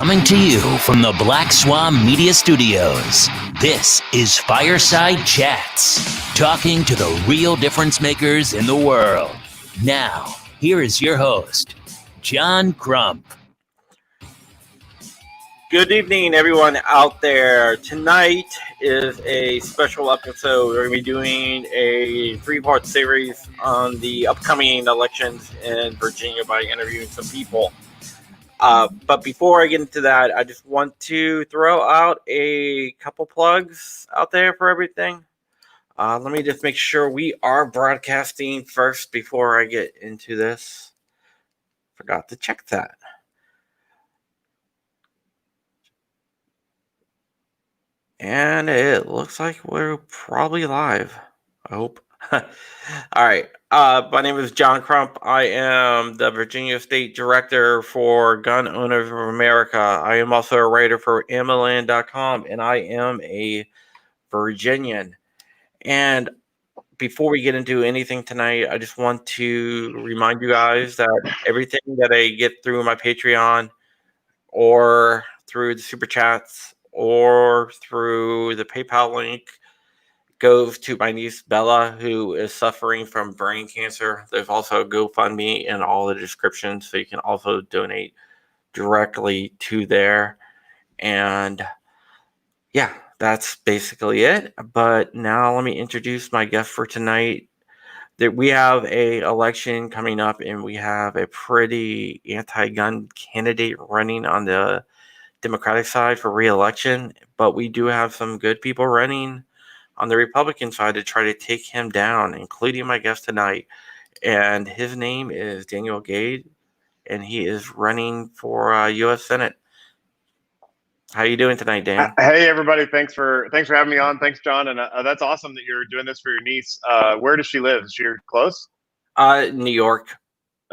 Coming to you from the Black Swan Media Studios, this is Fireside Chats, talking to the real difference makers in the world. Now, here is your host, John Crump. Good evening, everyone out there. Tonight is a special episode. We're going to be doing a three-part series on the upcoming elections in Virginia by interviewing some people. But before I get into that, I just want to throw out a couple plugs out there for everything. Let me just make sure we are broadcasting first before I get into this. Forgot to check that. And it looks like we're probably live. I hope. All right. My name is John Crump. I am the Virginia State Director for Gun Owners of America. I am also a writer for Amaland.com, and I am a Virginian. And before we get into anything tonight, I just want to remind you guys that everything that I get through my Patreon or through the Super Chats or through the PayPal link goes to my niece Bella, who is suffering from brain cancer. There's also a GoFundMe in all the descriptions, so you can also donate directly to there. And yeah, that's basically it. But now let me introduce my guest for tonight. That we have a election coming up, and we have a pretty anti-gun candidate running on the Democratic side for re-election, but we do have some good people running on the Republican side to try to take him down, including my guest tonight. And his name is Daniel Gade, and he is running for U.S. Senate. How you doing tonight, Dan? Hey, everybody. Thanks for having me on. Thanks, John. And that's awesome that you're doing this for your niece. Where does she live? Is she close? New York.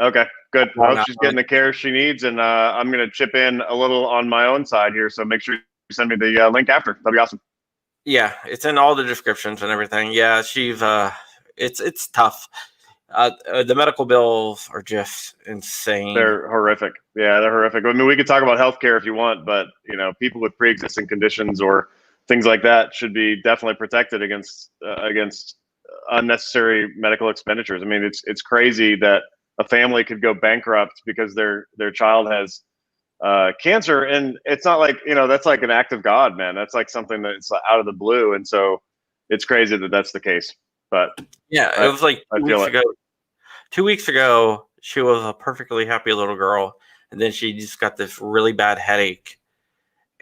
Okay, good. I hope she's getting the care she needs, and I'm going to chip in a little on my own side here, so make sure you send me the link after. That'd be awesome. Yeah, it's in all the descriptions and everything. Yeah, she's it's tough. The medical bills are just insane. They're horrific. Yeah, they're horrific. I mean, we could talk about healthcare if you want, but people with pre-existing conditions or things like that should be definitely protected against unnecessary medical expenditures. I mean, it's crazy that a family could go bankrupt because their child has cancer, and it's not like that's like an act of God, man. That's like something that's out of the blue, and so it's crazy that that's the case. But yeah, it was like 2 weeks ago. 2 weeks ago, she was a perfectly happy little girl, and then she just got this really bad headache,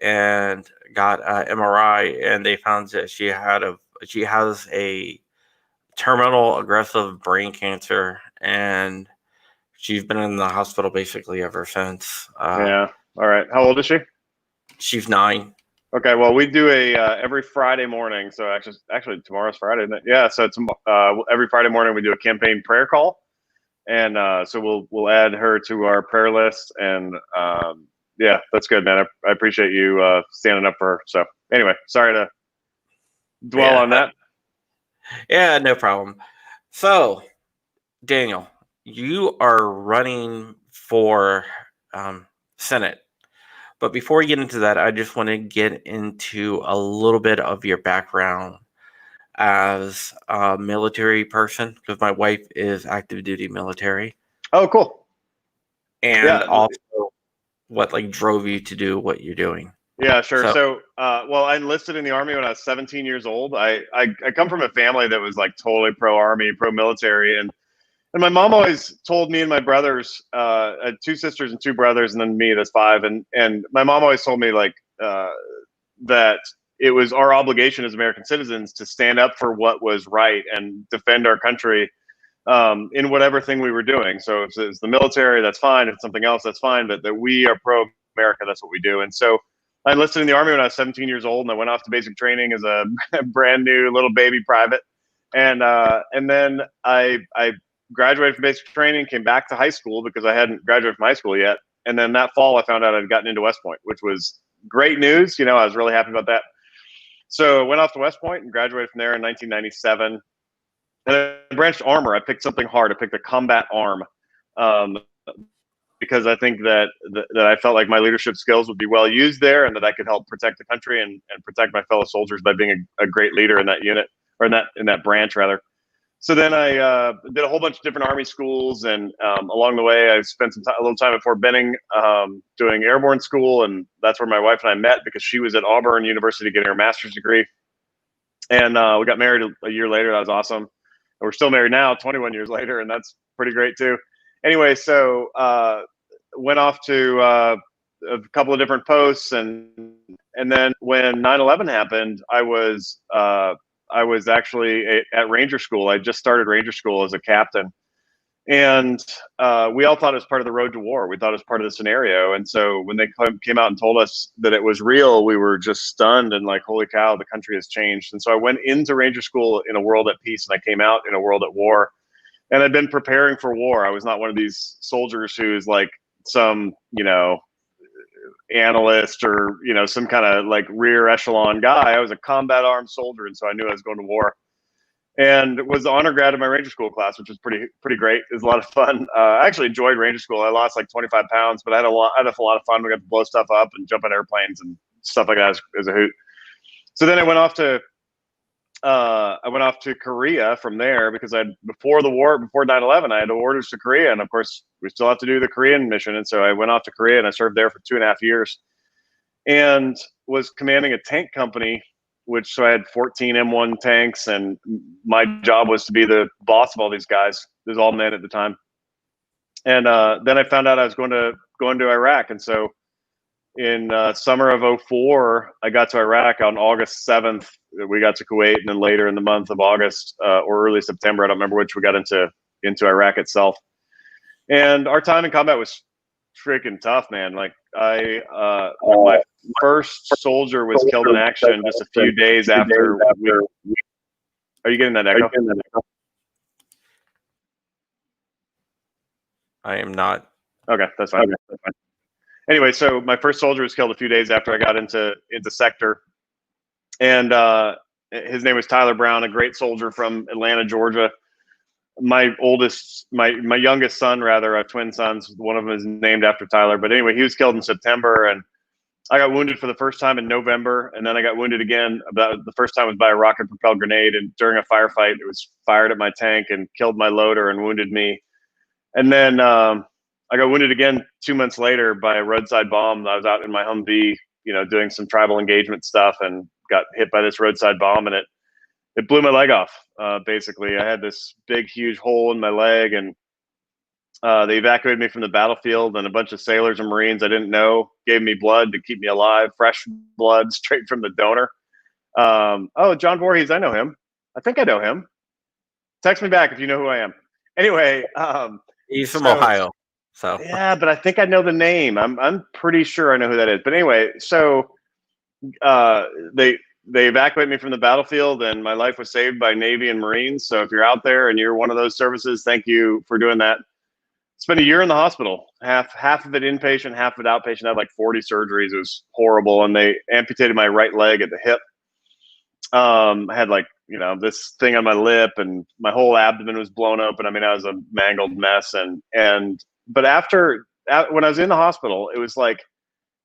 and got an MRI, and they found that she has a terminal aggressive brain cancer, and she's been in the hospital basically ever since. Yeah. All right. How old is she? She's 9. Okay. Well, we do a every Friday morning. So actually tomorrow's Friday, isn't it? Yeah. So it's every Friday morning we do a campaign prayer call, and so we'll add her to our prayer list. And yeah, that's good, man. I appreciate you standing up for her. So anyway, sorry to dwell on that. Yeah, no problem. So, Daniel, you are running for Senate. But before we get into that, I just want to get into a little bit of your background as a military person, because my wife is active duty military. Oh, cool. And also what drove you to do what you're doing. Yeah, sure. So well, I enlisted in the Army when I was 17 years old. I come from a family that was like totally pro-Army, pro-military, and my mom always told me and my brothers, I had 2 sisters and 2 brothers, and then me, that's 5. And my mom always told me that it was our obligation as American citizens to stand up for what was right and defend our country in whatever thing we were doing. So if it's the military, that's fine. If it's something else, that's fine. But that we are pro-America, that's what we do. And so I enlisted in the Army when I was 17 years old, and I went off to basic training as a brand new little baby private. And then I graduated from basic training, came back to high school because I hadn't graduated from high school yet. And then that fall, I found out I'd gotten into West Point, which was great news. I was really happy about that. So I went off to West Point and graduated from there in 1997. And I branched armor. I picked something hard. I picked a combat arm. because I think that I felt like my leadership skills would be well used there, and that I could help protect the country and protect my fellow soldiers by being a great leader in that unit, or in that branch rather. So then I did a whole bunch of different Army schools, and along the way I spent a little time at Fort Benning doing airborne school, and that's where my wife and I met because she was at Auburn University getting her master's degree, and we got married a year later. That was awesome, and we're still married now, 21 years later, and that's pretty great too. Anyway, so went off to a couple of different posts, and then when 9/11 happened, I was actually at Ranger School. I just started Ranger School as a captain, and we all thought it was part of the road to war. We thought it was part of the scenario, and so when they came out and told us that it was real, we were just stunned and like, holy cow, the country has changed. And so I went into Ranger School in a world at peace, and I came out in a world at war. And I'd been preparing for war. I was not one of these soldiers who's like some, analyst or, some kind of like rear echelon guy. I was a combat armed soldier. And so I knew I was going to war, and was the honor grad in my Ranger School class, which was pretty great. It was a lot of fun. I actually enjoyed Ranger School. I lost like 25 pounds, but I had a lot of fun. We got to blow stuff up and jump on airplanes and stuff like that as a hoot. So then I went off to Korea from there, because before 9/11, I had orders to Korea, and of course we still have to do the Korean mission. And so I went off to Korea, and I served there for 2.5 years, and was commanding a tank company, so I had 14 M1 tanks, and my job was to be the boss of all these guys. There's all men at the time, and then I found out I was going to Iraq, and so in summer of 2004, I got to Iraq on August 7th. We got to Kuwait, and then later in the month of August or early September, I don't remember which, we got into Iraq itself. And our time in combat was freaking tough, man. Like my first soldier was killed in action just a few days after we. Are you getting that echo? I am not. Okay, that's fine. Anyway, so my first soldier was killed a few days after I got into sector, and his name was Tyler Brown, a great soldier from Atlanta, Georgia. My youngest son, rather, I have twin sons. One of them is named after Tyler. But anyway, he was killed in September, and I got wounded for the first time in November, and then I got wounded again. The first time was by a rocket-propelled grenade, and during a firefight, it was fired at my tank and killed my loader and wounded me. And then I got wounded again 2 months later by a roadside bomb. I was out in my Humvee, doing some tribal engagement stuff, and got hit by this roadside bomb, and it blew my leg off. Basically, I had this big, huge hole in my leg, and they evacuated me from the battlefield, and a bunch of sailors and Marines I didn't know gave me blood to keep me alive, fresh blood straight from the donor. Oh, John Voorhees, I know him. I think I know him. Text me back if you know who I am. Anyway, he's from Ohio. So yeah, but I think I know the name. I'm pretty sure I know who that is. But anyway, so they evacuated me from the battlefield, and my life was saved by Navy and Marines. So if you're out there and you're one of those services, thank you for doing that. Spent a year in the hospital, half of it inpatient, half of it outpatient. I had like 40 surgeries. It was horrible, and they amputated my right leg at the hip. I had like this thing on my lip, and my whole abdomen was blown open. I mean, I was a mangled mess, but when I was in the hospital, it was like,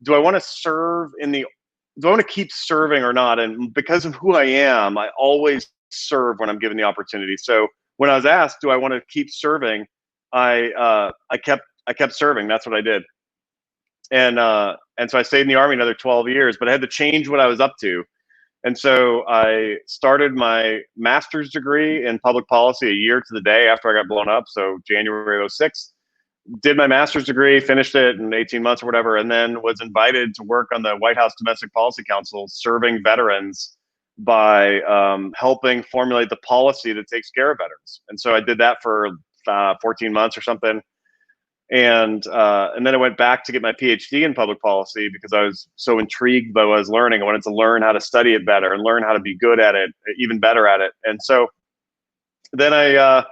do I want to keep serving or not? And because of who I am, I always serve when I'm given the opportunity. So when I was asked, do I want to keep serving? I kept serving. That's what I did. And so I stayed in the Army another 12 years, but I had to change what I was up to. And so I started my master's degree in public policy a year to the day after I got blown up. So January of 2006. Did my master's degree, finished it in 18 months or whatever, and then was invited to work on the White House Domestic Policy Council, serving veterans by helping formulate the policy that takes care of veterans. And so I did that for 14 months or something. And then I went back to get my PhD in public policy because I was so intrigued by what I was learning. I wanted to learn how to study it better and learn how to be good at it, even better at it. And so then I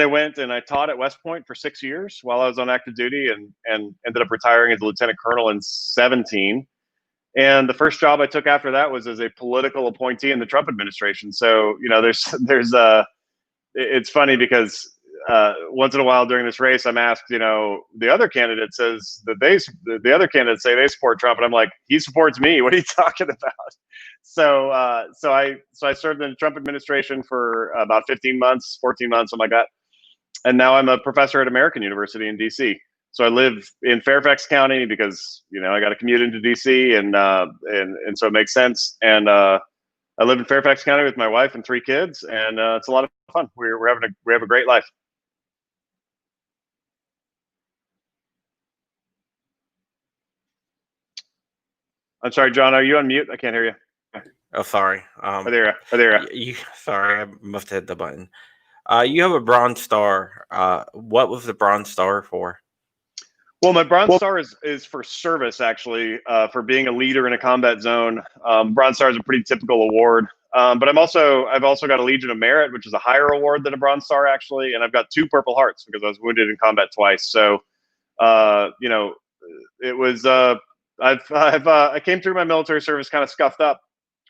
went and I taught at West Point for 6 years while I was on active duty, and ended up retiring as a lieutenant colonel in 2017. And the first job I took after that was as a political appointee in the Trump administration. So, it's funny because once in a while during this race, I'm asked, the other candidate says that the other candidates say they support Trump, and I'm like, he supports me. What are you talking about? So I served in the Trump administration for about 15 months, 14 months, something like that, and now I'm a professor at American University in D.C. So I live in Fairfax County because I got to commute into D.C. and so it makes sense. And I live in Fairfax County with my wife and 3 kids, and it's a lot of fun. We have a great life. I'm sorry, John. Are you on mute? I can't hear you. Oh, sorry. There you are. Sorry, I must have hit the button. You have a Bronze Star. What was the Bronze Star for? Well, my Bronze Star is for service, actually, for being a leader in a combat zone. Bronze Star is a pretty typical award, but I've also got a Legion of Merit, which is a higher award than a Bronze Star, actually, and I've got 2 Purple Hearts because I was wounded in combat twice. So, it was I came through my military service kind of scuffed up,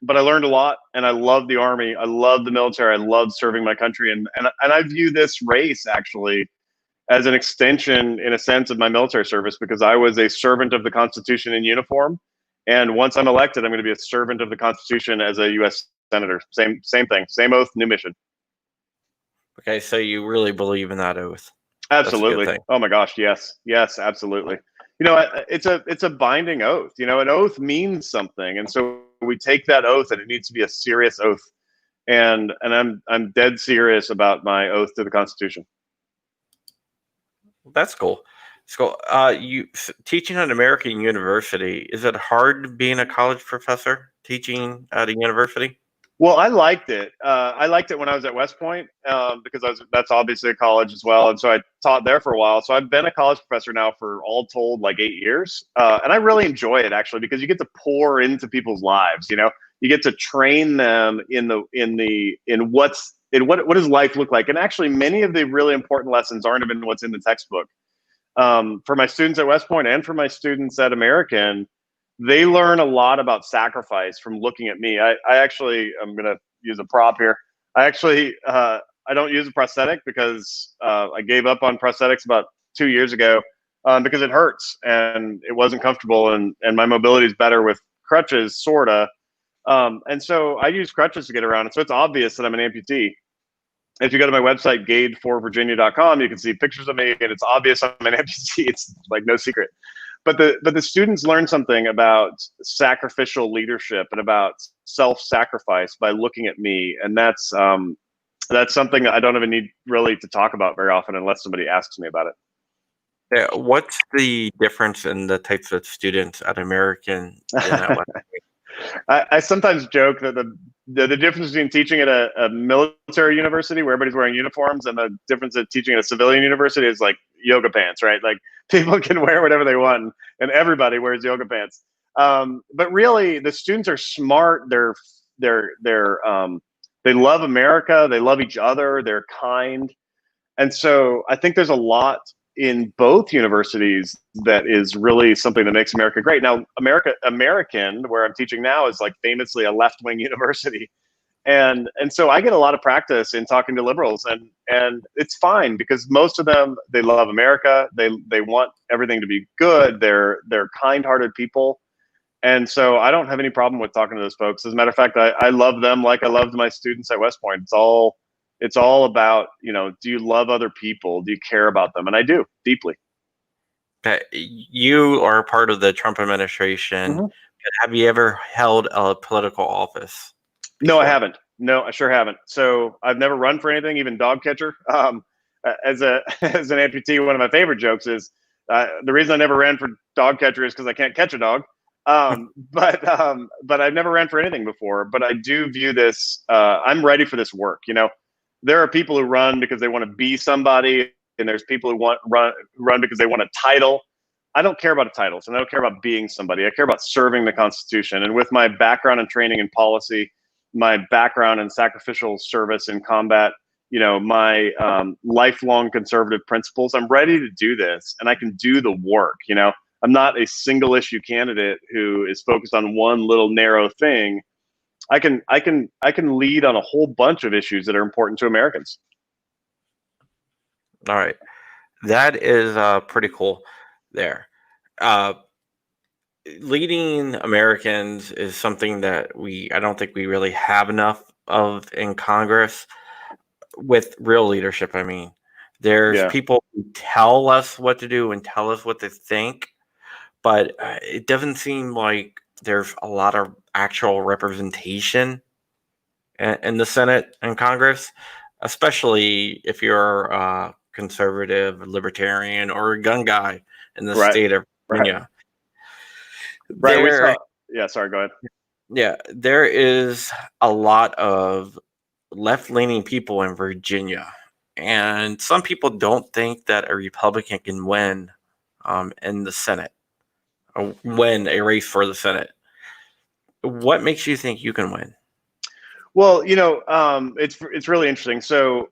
but I learned a lot, and I love the Army. I love the military. I love serving my country, and I view this race actually as an extension, in a sense, of my military service, because I was a servant of the Constitution in uniform, and once I'm elected, I'm going to be a servant of the Constitution as a U.S. senator. Same thing, same oath, new mission. Okay, so you really believe in that oath? Absolutely. Oh my gosh, yes, absolutely. It's a binding oath. An oath means something, and so we take that oath, and it needs to be a serious oath. And I'm dead serious about my oath to the Constitution. That's cool. So, you teaching at American University, is it hard being a college professor teaching at a university? Well, I liked it. I liked it when I was at West Point because that's obviously a college as well, and so I taught there for a while. So I've been a college professor now for all told like 8 years, and I really enjoy it actually because you get to pour into people's lives. You get to train them in what does life look like, and actually many of the really important lessons aren't even what's in the textbook. For my students at West Point and for my students at American, they learn a lot about sacrifice from looking at me. I'm going to use a prop here. I don't use a prosthetic because I gave up on prosthetics about 2 years ago because it hurts and it wasn't comfortable, and my mobility is better with crutches, sorta. And so I use crutches to get around. And so it's obvious that I'm an amputee. If you go to my website, gade4virginia.com, you can see pictures of me, and it's obvious I'm an amputee. It's like no secret. But the students learn something about sacrificial leadership and about self-sacrifice by looking at me, and that's something that I don't even need really to talk about very often unless somebody asks me about it. Yeah, what's the difference in the types of students at American? I sometimes joke that the difference between teaching at a military university where everybody's wearing uniforms and the difference of teaching at a civilian university is like yoga pants, right? Like people can wear whatever they want and everybody wears yoga pants. But really the students are smart. They love America. They love each other. They're kind. And so I think there's a lot in both universities that is really something that makes America great. Now, American, where I'm teaching now, is like famously a left-wing university. And so I get a lot of practice in talking to liberals, and it's fine because most of them, they love America. They want everything to be good. They're kind-hearted people. And so I don't have any problem with talking to those folks. As a matter of fact, I love them like I loved my students at West Point. It's all about, do you love other people? Do you care about them? And I do, deeply. Okay. You are part of the Trump administration. Mm-hmm. Have you ever held a political office before? No, I haven't. No, I sure haven't. So I've never run for anything, even dog catcher. As an amputee, one of my favorite jokes is the reason I never ran for dog catcher is because I can't catch a dog. But I've never ran for anything before. But I do view this. I'm ready for this work. There are people who run because they want to be somebody, and there's people who run because they want a title. I don't care about titles, and I don't care about being somebody. I care about serving the Constitution. And with my background and training in policy, my background in sacrificial service in combat, my lifelong conservative principles, I'm ready to do this, and I can do the work. I'm not a single issue candidate who is focused on one little narrow thing. I can lead on a whole bunch of issues that are important to Americans. All right. That is pretty cool there. Uh, Leading Americans is something that I don't think we really have enough of in Congress with real leadership. I mean, there's Yeah. people who tell us what to do and tell us what to think, but it doesn't seem like there's a lot of actual representation in the Senate and Congress, especially if you're a conservative, libertarian, or a gun guy in the Right. state of Right. Virginia. Right. We There, saw. Yeah. Sorry. Go ahead. yeah, there is a lot of left-leaning people in Virginia, and some people don't think that a Republican can win in the Senate or win a race for the Senate. What makes you think you can win? Well, it's really interesting. So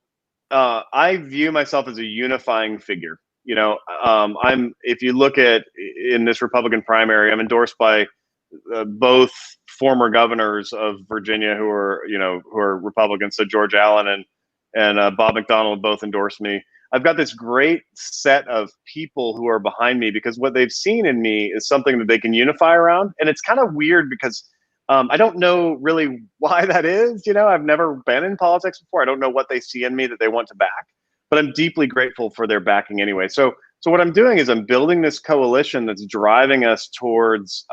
I view myself as a unifying figure. I'm if you look at in this Republican primary, I'm endorsed by both former governors of Virginia who are Republicans. So George Allen and Bob McDonnell both endorsed me. I've got this great set of people who are behind me because what they've seen in me is something that they can unify around. And it's kind of weird because I don't know really why that is. I've never been in politics before. I don't know what they see in me that they want to back, but I'm deeply grateful for their backing anyway. So what I'm doing is I'm building this coalition that's driving us towards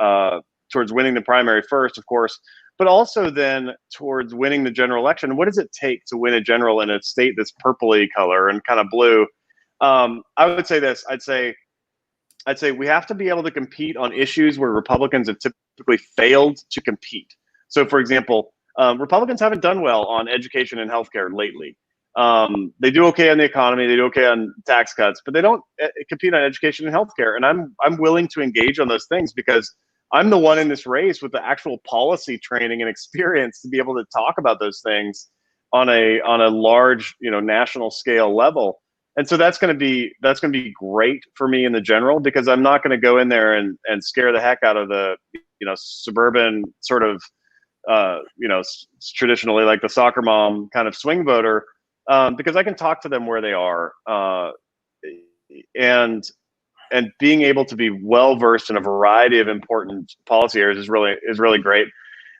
winning the primary first, of course, but also then towards winning the general election. What does it take to win a general in a state that's purpley color and kind of blue? I would say this. I'd say we have to be able to compete on issues where Republicans have typically failed to compete. So, for example, Republicans haven't done well on education and healthcare lately. They do okay on the economy, they do okay on tax cuts, but they don't compete on education and healthcare. And I'm willing to engage on those things because I'm the one in this race with the actual policy training and experience to be able to talk about those things on a large, national scale level. And so that's going to be great for me in the general because I'm not going to go in there and scare the heck out of the suburban sort of traditionally like the soccer mom kind of swing voter, because I can talk to them where they are, and being able to be well versed in a variety of important policy areas is really great.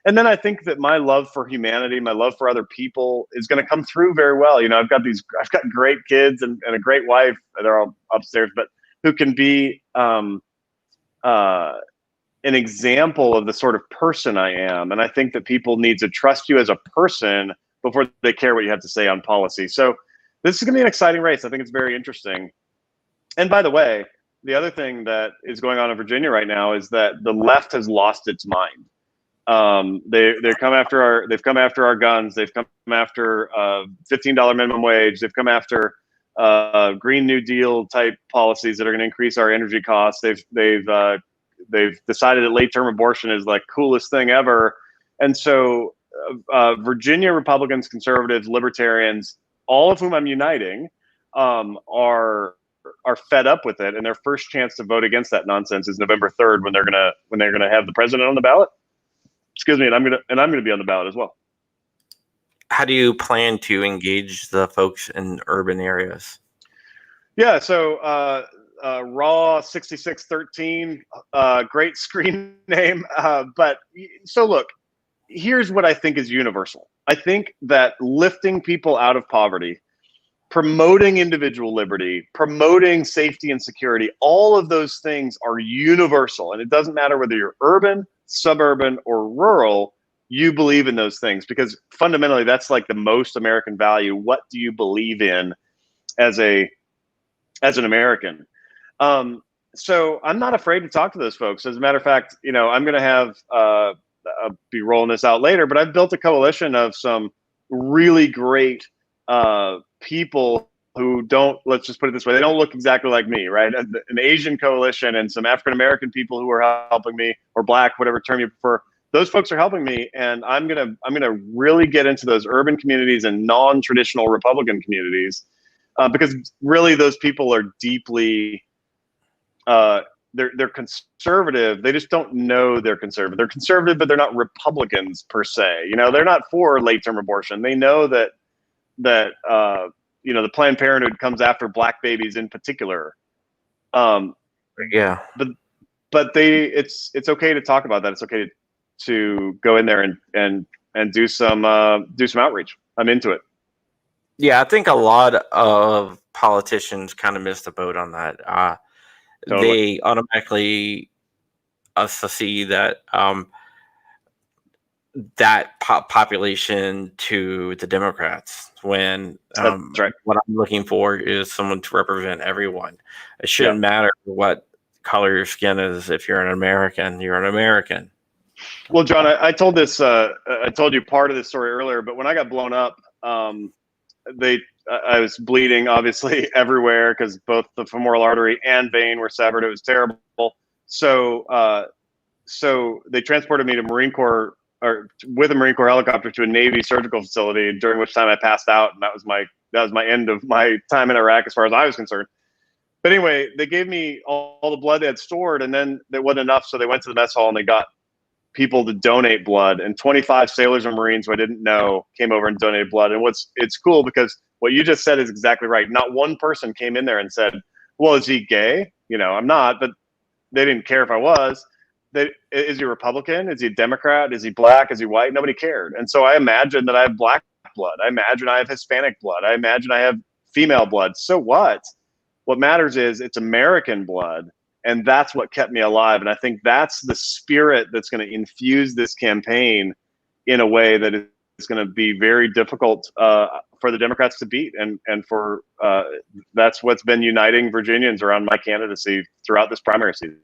And then I think that my love for humanity, my love for other people is going to come through very well. I've got great kids and a great wife. They're all upstairs, but who can be an example of the sort of person I am. And I think that people need to trust you as a person before they care what you have to say on policy. So this is going to be an exciting race. I think it's very interesting. And by the way, the other thing that is going on in Virginia right now is that the left has lost its mind. They've come after our guns. They've come after $15 minimum wage. They've come after Green New Deal type policies that are going to increase our energy costs. They've decided that late term abortion is like coolest thing ever. And so Virginia Republicans, conservatives, libertarians, all of whom I'm uniting, are fed up with it. And their first chance to vote against that nonsense is November 3rd when they're gonna have the president on the ballot. Excuse me, and I'm gonna be on the ballot as well. How do you plan to engage the folks in urban areas? Yeah, so Raw 6613, great screen name. But so look, here's what I think is universal. I think that lifting people out of poverty, promoting individual liberty, promoting safety and security, all of those things are universal. And it doesn't matter whether you're urban, suburban, or rural, you believe in those things because fundamentally that's like the most American value. What do you believe in as an American? So I'm not afraid to talk to those folks. As a matter of fact, I'm going to have, I'll be rolling this out later, but I've built a coalition of some really great people who let's just put it this way, they don't look exactly like me, right? An Asian coalition and some African-American people who are helping me, or Black, whatever term you prefer. Those folks are helping me, and I'm gonna really get into those urban communities and non-traditional Republican communities, because really those people are deeply they're conservative. They just don't know they're conservative. They're conservative, but they're not Republicans per se. They're not for late-term abortion. They know that the Planned Parenthood comes after black babies in particular. Yeah. But it's okay to talk about that. It's okay to go in there and do some outreach. I'm into it. Yeah, I think a lot of politicians kind of missed the boat on that. Totally. They automatically see that population to the Democrats when That's right. what I'm looking for is someone to represent everyone. It shouldn't Yeah. matter what color your skin is. If you're an American, you're an American. Well, John, I told this. I told you part of this story earlier, but when I got blown up, I was bleeding obviously everywhere because both the femoral artery and vein were severed. It was terrible. So they transported me to Marine Corps or with a Marine Corps helicopter to a Navy surgical facility, during which time I passed out, and that was my end of my time in Iraq as far as I was concerned. But anyway, they gave me all the blood they had stored, and then there wasn't enough, so they went to the mess hall and they got people to donate blood, and 25 sailors and Marines who I didn't know came over and donated blood. And it's cool because what you just said is exactly right. Not one person came in there and said, well, is he gay? I'm not, but they didn't care if I was. Is he Republican? Is he a Democrat? Is he black? Is he white? Nobody cared. And so I imagine that I have black blood. I imagine I have Hispanic blood. I imagine I have female blood. So what? What matters is it's American blood. And that's what kept me alive. And I think that's the spirit that's going to infuse this campaign in a way that is going to be very difficult for the Democrats to beat. And for that's what's been uniting Virginians around my candidacy throughout this primary season.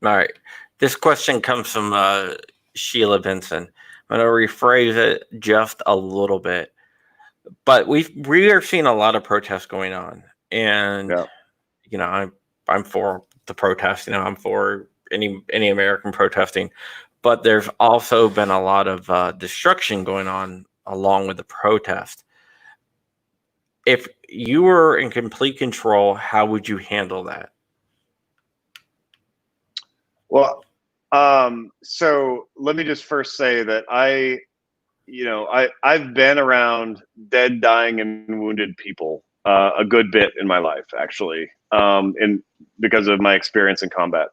All right. This question comes from Sheila Benson. I'm going to rephrase it just a little bit. But we are seeing a lot of protests going on. And, I'm for the protest. I'm for any American protesting, but there's also been a lot of destruction going on along with the protest. If you were in complete control, how would you handle that? Well, so let me just first say that I've been around dead, dying, and wounded people a good bit in my life, actually, because of my experience in combat.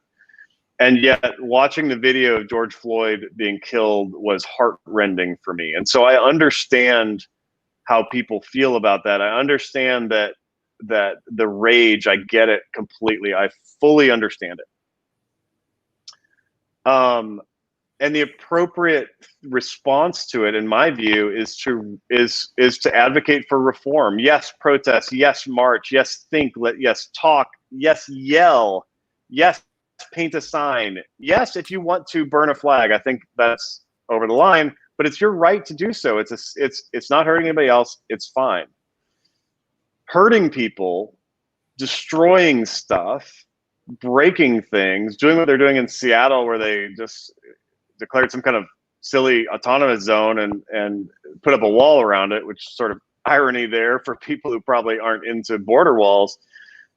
And yet watching the video of George Floyd being killed was heartrending for me. And so I understand how people feel about that. I understand that the rage, I get it completely. I fully understand it. And the appropriate response to it, in my view, is to advocate for reform. Yes, protest. Yes, march. Yes, think. Yes, talk. Yes, yell. Yes, paint a sign. Yes, if you want to burn a flag. I think that's over the line, but it's your right to do so. It's not hurting anybody else. It's fine. Hurting people, destroying stuff, breaking things, doing what they're doing in Seattle, where they just declared some kind of silly autonomous zone and put up a wall around it, which sort of irony there for people who probably aren't into border walls.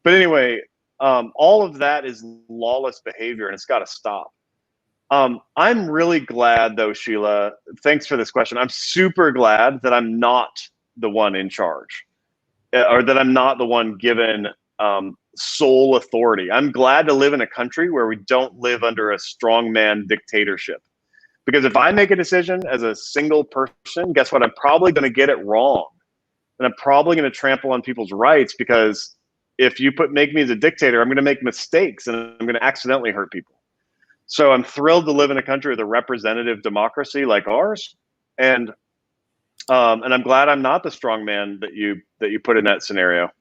But anyway, all of that is lawless behavior, and it's got to stop. I'm really glad, though, Sheila, thanks for this question. I'm super glad that I'm not the one in charge, or that I'm not the one given sole authority. I'm glad to live in a country where we don't live under a strongman dictatorship. Because if I make a decision as a single person, guess what? I'm probably going to get it wrong. And I'm probably going to trample on people's rights, because if you make me as a dictator, I'm going to make mistakes and I'm going to accidentally hurt people. So I'm thrilled to live in a country with a representative democracy like ours. And I'm glad I'm not the strongman that you put in that scenario.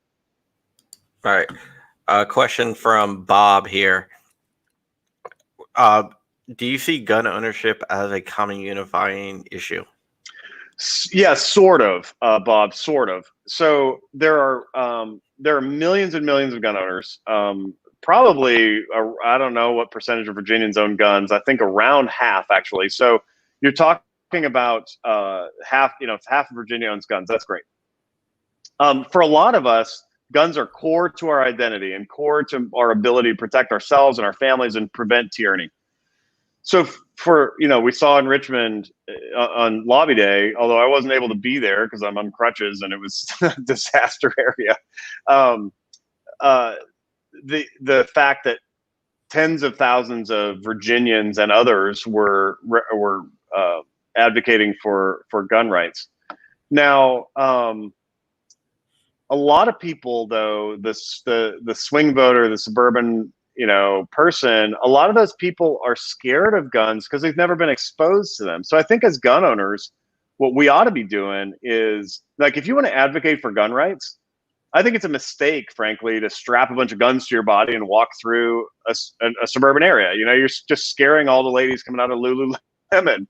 All right. A question from Bob here. Do you see gun ownership as a common unifying issue? Yeah, sort of, Bob, sort of. So there are millions and millions of gun owners. Probably, I don't know what percentage of Virginians own guns. I think around half, actually. So you're talking about half. If half of Virginia owns guns, that's great. For a lot of us, guns are core to our identity and core to our ability to protect ourselves and our families and prevent tyranny. So we saw in Richmond on Lobby Day, although I wasn't able to be there because I'm on crutches and it was a disaster area. The fact that tens of thousands of Virginians and others were advocating for gun rights. Now, a lot of people, though, the swing voter, the suburban, person, a lot of those people are scared of guns because they've never been exposed to them. So I think as gun owners, what we ought to be doing is, like, if you want to advocate for gun rights, I think it's a mistake, frankly, to strap a bunch of guns to your body and walk through a suburban area. You're just scaring all the ladies coming out of Lululemon,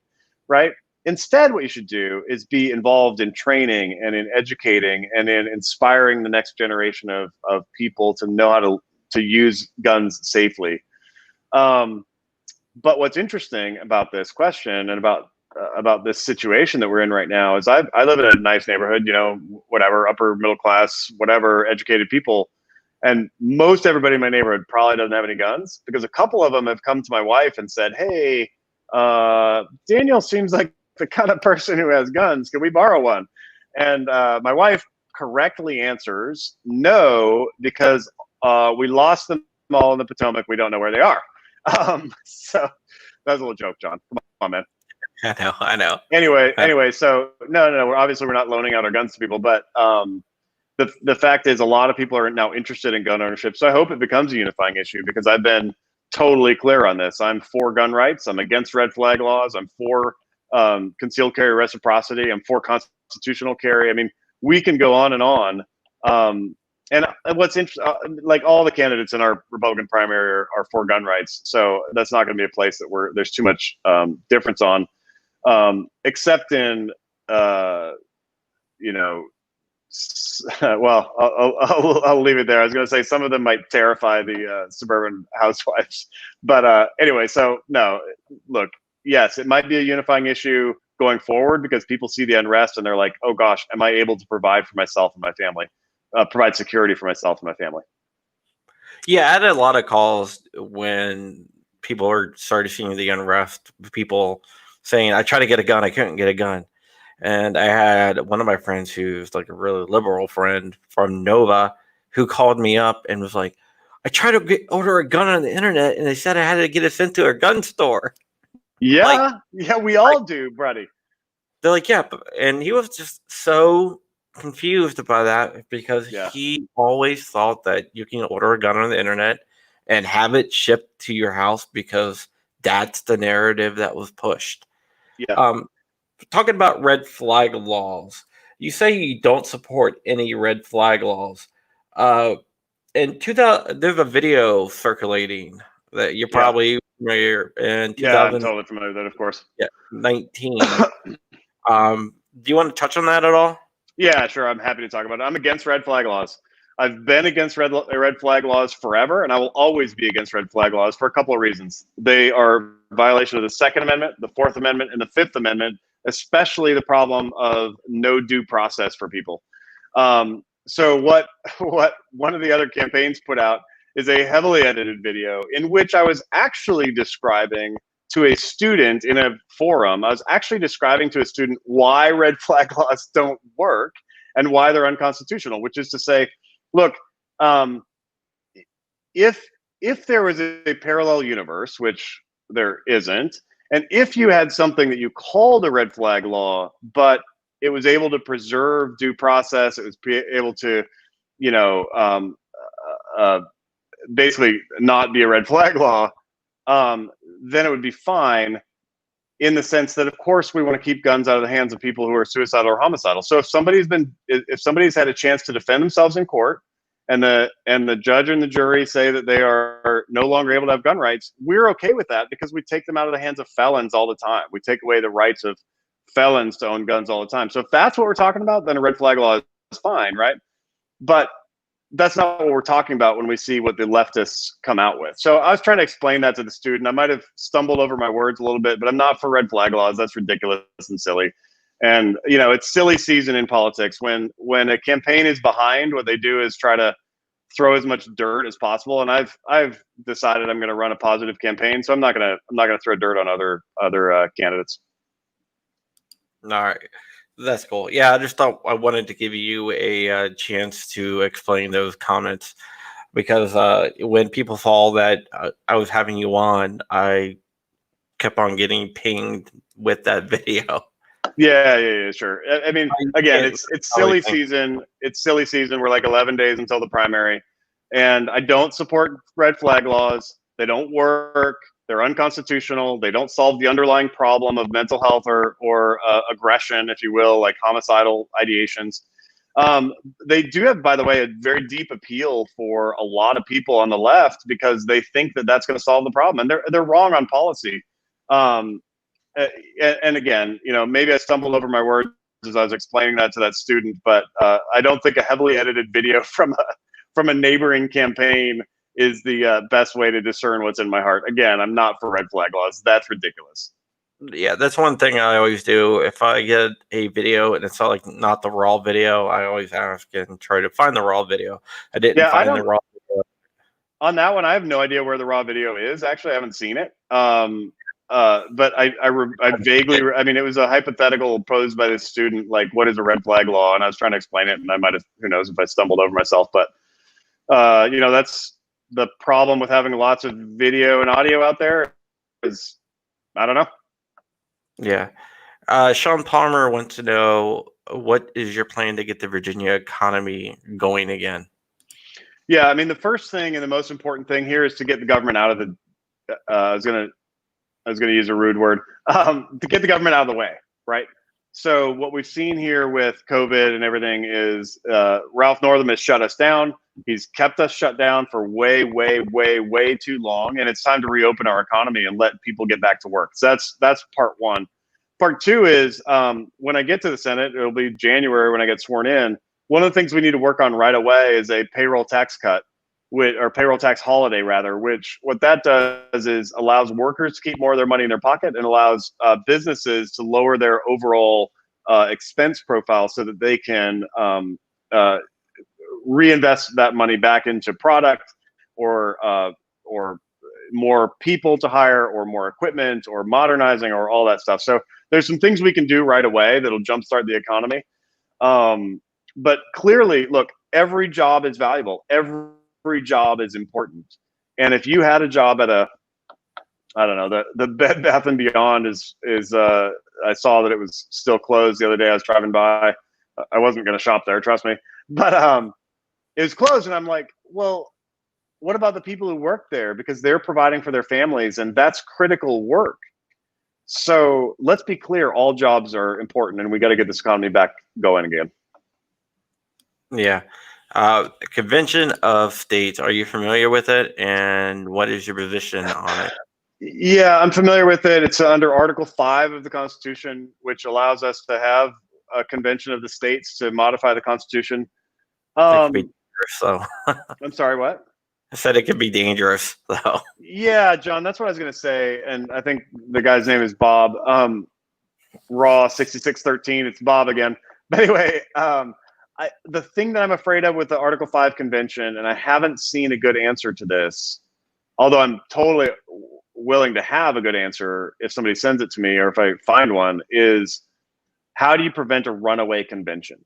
right? Instead, what you should do is be involved in training and in educating and in inspiring the next generation of people to know how to use guns safely. But what's interesting about this question and about this situation that we're in right now is I live in a nice neighborhood, whatever, upper middle class, whatever, educated people. And most everybody in my neighborhood probably doesn't have any guns, because a couple of them have come to my wife and said, hey, Daniel seems like the kind of person who has guns. Can we borrow one? And my wife correctly answers no, because we lost them all in the Potomac. We don't know where they are. So that was a little joke, John. Come on, man. I know. Anyway, so no, we're not loaning out our guns to people, but the fact is, a lot of people are now interested in gun ownership. So I hope it becomes a unifying issue, because I've been totally clear on this. I'm for gun rights. I'm against red flag laws. I'm for concealed carry reciprocity. I'm for constitutional carry. I mean, we can go on and on. And what's interesting, like, all the candidates in our Republican primary are for gun rights. So that's not going to be a place that there's too much difference on, except in, well, I'll leave it there. I was going to say some of them might terrify the suburban housewives. But anyway, so no, look, yes, it might be a unifying issue going forward, because people see the unrest and they're like, oh gosh, am I able to provide for myself and my family? Provide security for myself and my family. Yeah, I had a lot of calls when people started seeing the unrest, people saying, I tried to get a gun, I couldn't get a gun. And I had one of my friends who's like a really liberal friend from Nova who called me up and was like, I tried to order a gun on the internet and they said I had to get it sent to a gun store. Yeah, we all do, buddy. They're like, yeah, and he was just so confused by that, because he always thought that you can order a gun on the internet and have it shipped to your house, because that's the narrative that was pushed. Talking about red flag laws, you say you don't support any red flag laws. In 2000, there's a video circulating that you're probably familiar in 2000. Yeah, I'm totally familiar with that, of course. 19. Do you want to touch on that at all? Yeah, sure. I'm happy to talk about it. I'm against red flag laws. I've been against red flag laws forever, and I will always be against red flag laws for a couple of reasons. They are a violation of the Second Amendment, the Fourth Amendment, and the Fifth Amendment, especially the problem of no due process for people. So what one of the other campaigns put out is a heavily edited video in which I was actually describing to a student in a forum, I was actually describing to a student why red flag laws don't work and why they're unconstitutional, which is to say, look, if there was a parallel universe, which there isn't, and if you had something that you called a red flag law, but it was able to preserve due process, it was able to, basically not be a red flag law, then it would be fine, in the sense that, of course, we want to keep guns out of the hands of people who are suicidal or homicidal. So if somebody's had a chance to defend themselves in court, and the judge and the jury say that they are no longer able to have gun rights, we're okay with that, because we take them out of the hands of felons all the time. We take away the rights of felons to own guns all the time. So if that's what we're talking about, then a red flag law is fine, right? But that's not what we're talking about when we see what the leftists come out with. So I was trying to explain that to the student. I might have stumbled over my words a little bit, but I'm not for red flag laws. That's ridiculous and silly. And, it's silly season in politics. When a campaign is behind, what they do is try to throw as much dirt as possible. And I've decided I'm going to run a positive campaign, so I'm not going to throw dirt on other candidates. All right. That's cool. Yeah, I just thought I wanted to give you a chance to explain those comments because when people saw that I was having you on, I kept on getting pinged with that video. Yeah, sure. I mean, again, it's silly season. It's silly season. We're like 11 days until the primary, and I don't support red flag laws. They don't work. They're unconstitutional. They don't solve the underlying problem of mental health or aggression, if you will, like homicidal ideations. They do have, by the way, a very deep appeal for a lot of people on the left because they think that that's going to solve the problem, and they're wrong on policy. And again, maybe I stumbled over my words as I was explaining that to that student, but I don't think a heavily edited video from a neighboring campaign is the best way to discern what's in my heart. Again, I'm not for red flag laws. That's ridiculous. Yeah, that's one thing I always do. If I get a video and it's not the raw video, I always ask and try to find the raw video. I didn't find the raw video. On that one, I have no idea where the raw video is. Actually, I haven't seen it. But I vaguely, I mean, it was a hypothetical posed by this student, like, what is a red flag law? And I was trying to explain it, and I might have, who knows if I stumbled over myself. But, that's the problem with having lots of video and audio out there is, I don't know. Yeah. Sean Palmer wants to know, what is your plan to get the Virginia economy going again? Yeah, I mean, the first thing and the most important thing here is to get the government out of the, I was going to use a rude word, to get the government out of the way, right? So what we've seen here with COVID and everything is Ralph Northam has shut us down. He's kept us shut down for way, way, way, way too long. And it's time to reopen our economy and let people get back to work. So that's part one. Part two is when I get to the Senate, it'll be January when I get sworn in. One of the things we need to work on right away is a payroll tax cut, or payroll tax holiday rather, which what that does is allows workers to keep more of their money in their pocket and allows businesses to lower their overall expense profile so that they can reinvest that money back into product or more people to hire or more equipment or modernizing or all that stuff. So there's some things we can do right away that'll jumpstart the economy. But clearly, look, every job is valuable. Every job is important. And if you had a job at I don't know, the Bed Bath & Beyond is I saw that it was still closed the other day. I was driving by. I wasn't going to shop there, trust me. But it was closed, and I'm like, well, what about the people who work there? Because they're providing for their families, and that's critical work. So let's be clear, all jobs are important, and we got to get this economy back going again. Yeah. Convention of States, are you familiar with it? And what is your position on it? Yeah, I'm familiar with it. It's under Article 5 of the Constitution, which allows us to have a convention of the states to modify the Constitution. It could be dangerous, though. I'm sorry, what? I said it could be dangerous, though. Yeah, John, that's what I was going to say. And I think the guy's name is Bob. Raw 6613. It's Bob again. But anyway, the thing that I'm afraid of with the Article 5 convention, and I haven't seen a good answer to this, although I'm totally willing to have a good answer if somebody sends it to me or if I find one, is how do you prevent a runaway convention?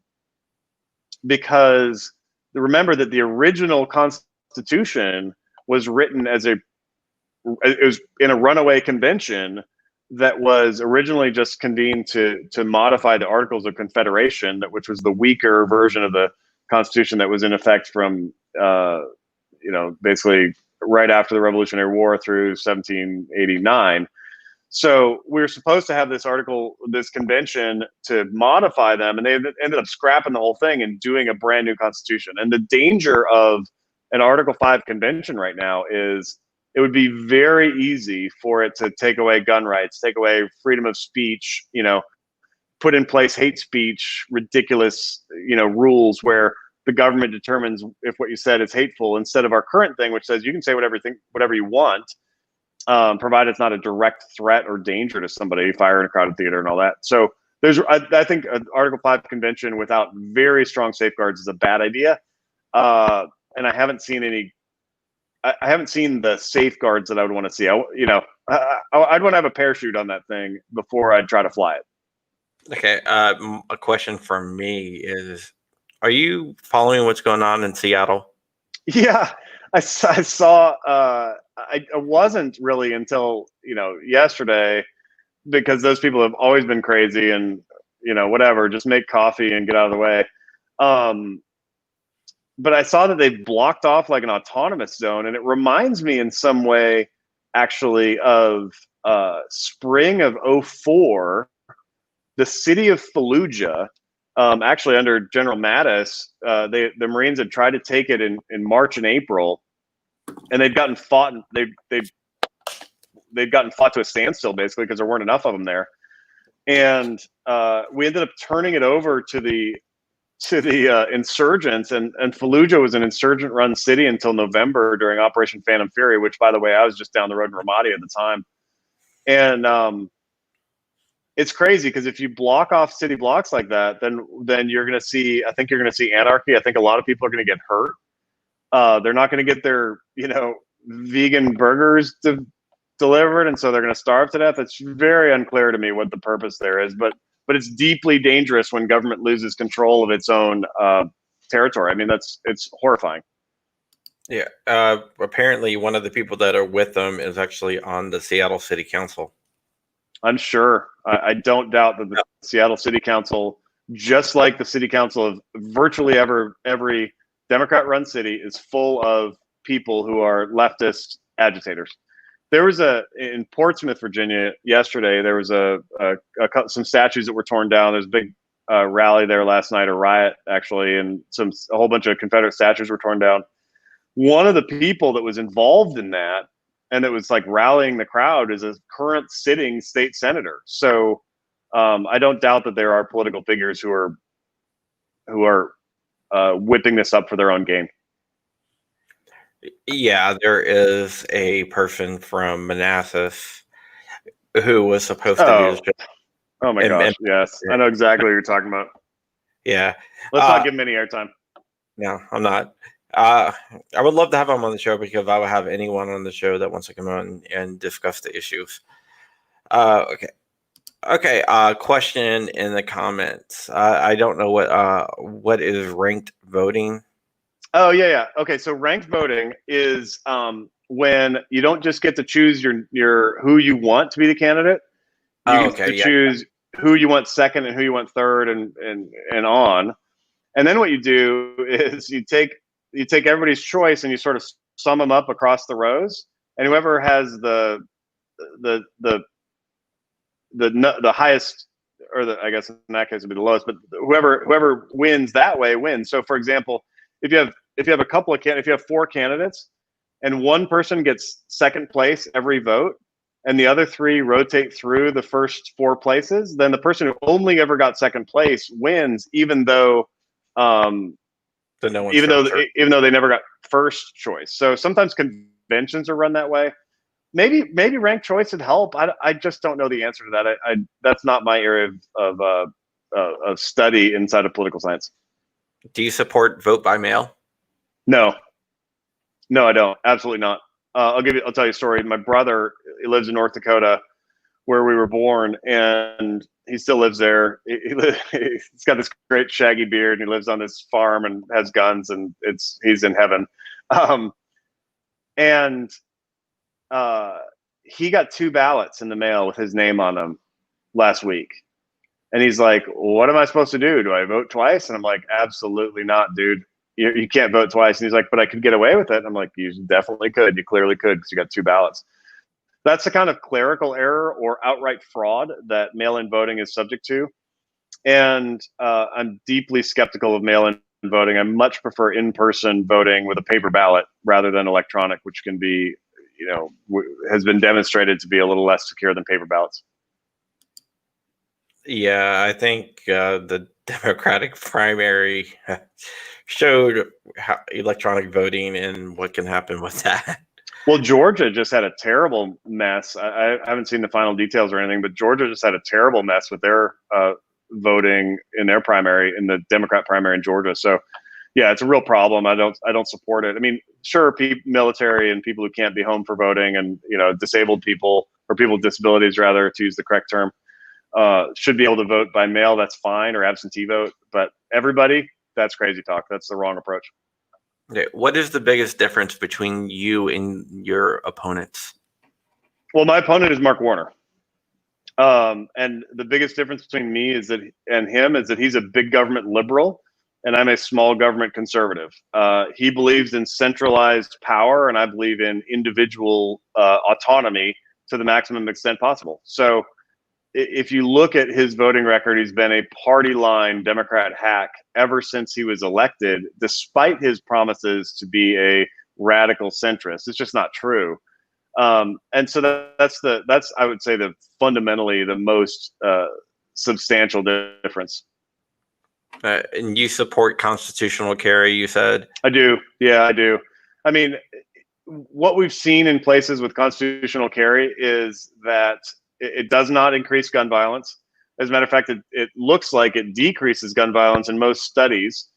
Because remember that the original Constitution was written it was in a runaway convention that was originally just convened to modify the Articles of Confederation, which was the weaker version of the Constitution that was in effect from, basically right after the Revolutionary War through 1789. So we were supposed to have this convention to modify them, and they ended up scrapping the whole thing and doing a brand new constitution. And the danger of an Article 5 convention right now is it would be very easy for it to take away gun rights, take away freedom of speech, put in place hate speech, ridiculous, rules where the government determines if what you said is hateful, instead of our current thing, which says you can say whatever you want, provided it's not a direct threat or danger to somebody, fire in a crowded theater and all that. So I think an Article 5 convention without very strong safeguards is a bad idea. and I haven't seen any. I haven't seen the safeguards that I would want to see. I'd want to have a parachute on that thing before I'd try to fly it. Okay. A question from me is: are you following what's going on in Seattle? Yeah, I saw. I wasn't really until yesterday, because those people have always been crazy and whatever. Just make coffee and get out of the way. But I saw that they blocked off like an autonomous zone, and it reminds me in some way, actually, of spring of '04, the city of Fallujah. Actually, under General Mattis, the Marines had tried to take it in March and April, and they'd gotten fought. They'd gotten fought to a standstill basically because there weren't enough of them there, and we ended up turning it over to the insurgents, and Fallujah was an insurgent-run city until November during Operation Phantom Fury, which, by the way, I was just down the road in Ramadi at the time, and it's crazy because if you block off city blocks like that, then you're going to see. I think you're going to see anarchy. I think a lot of people are going to get hurt. They're not going to get their vegan burgers delivered, and so they're going to starve to death. It's very unclear to me what the purpose there is, but it's deeply dangerous when government loses control of its own territory. I mean, it's horrifying. Yeah. Apparently, one of the people that are with them is actually on the Seattle City Council. I'm sure. I don't doubt that the Seattle City Council, just like the City Council of virtually every Democrat-run city, is full of people who are leftist agitators. There was in Portsmouth, Virginia, yesterday. There was some statues that were torn down. There's a big rally there last night, a riot actually, and a whole bunch of Confederate statues were torn down. One of the people that was involved in that, and it was like rallying the crowd, is a current sitting state senator. So I don't doubt that there are political figures who are whipping this up for their own gain. Yeah, there is a person from Manassas who was supposed to do this job. Oh my gosh, yes. I know exactly what you're talking about. Yeah. Let's not give him any airtime. No, I'm not. I would love to have him on the show because I would have anyone on the show that wants to come on and discuss the issues. Okay. Question in the comments. I don't know what is ranked voting. Oh yeah. Okay, so ranked voting is when you don't just get to choose your who you want to be the candidate. You get to choose who you want second and who you want third, and on. And then what you do is you take everybody's choice and you sort of sum them up across the rows, and whoever has the highest, or I guess in that case it would be the lowest, but whoever wins that way wins. So for example, if you have a couple of if you have 4 candidates and one person gets second place every vote and the other 3 rotate through the first 4 places, then the person who only ever got second place wins, even though even though they never got first choice. So sometimes conventions are run that way. Maybe ranked choice would help. I just don't know the answer to that. That's not my area of study inside of political science. Do you support vote by mail? No, I don't. Absolutely not. I'll tell you a story. My brother lives in North Dakota, where we were born, and he still lives there. He's got this great shaggy beard, and he lives on this farm and has guns, and he's in heaven. He got 2 ballots in the mail with his name on them last week. And he's like, what am I supposed to do? Do I vote twice? And I'm like, absolutely not, dude. You can't vote twice. And he's like, but I could get away with it. And I'm like, you definitely could. You clearly could because you got 2 ballots. That's the kind of clerical error or outright fraud that mail-in voting is subject to. And I'm deeply skeptical of mail-in voting. I much prefer in-person voting with a paper ballot rather than electronic, which can be, has been demonstrated to be a little less secure than paper ballots. Yeah, I think the Democratic primary showed how electronic voting and what can happen with that. Well, Georgia just had a terrible mess. I haven't seen the final details or anything, but Georgia just had a terrible mess with their voting in their primary, in the Democrat primary in Georgia. So yeah, it's a real problem. I don't support it. I mean, sure, military and people who can't be home for voting, and disabled people or people with disabilities, rather, to use the correct term, should be able to vote by mail. That's fine, or absentee vote. But everybody, that's crazy talk. That's the wrong approach. Okay. What is the biggest difference between you and your opponents? Well, my opponent is Mark Warner. And the biggest difference between me and him is that he's a big government liberal and I'm a small government conservative. He believes in centralized power, and I believe in individual autonomy to the maximum extent possible. So if you look at his voting record, he's been a party line Democrat hack ever since he was elected, despite his promises to be a radical centrist. It's just not true. And so that's I would say fundamentally the most substantial difference. And you support constitutional carry, you said? I do. Yeah, I do. I mean, what we've seen in places with constitutional carry is that it does not increase gun violence. As a matter of fact, it looks like it decreases gun violence in most studies.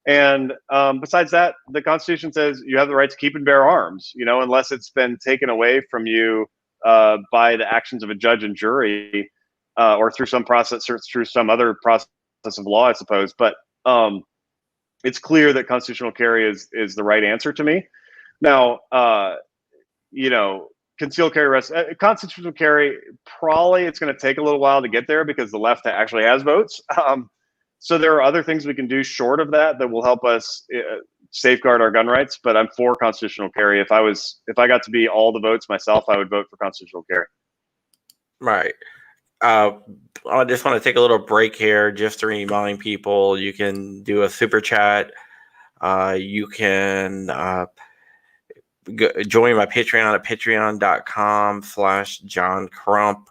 And besides that, the Constitution says you have the right to keep and bear arms, unless it's been taken away from you by the actions of a judge and jury or through some process or through some other process of law, I suppose. But it's clear that constitutional carry is the right answer to me. Now, concealed carry arrest, constitutional carry, probably it's going to take a little while to get there because the left actually has votes. So there are other things we can do short of that will help us safeguard our gun rights. But I'm for constitutional carry. If I got to be all the votes myself, I would vote for constitutional carry. Right. I just want to take a little break here just to remind people you can do a super chat. You can join my Patreon at patreon.com/John Crump.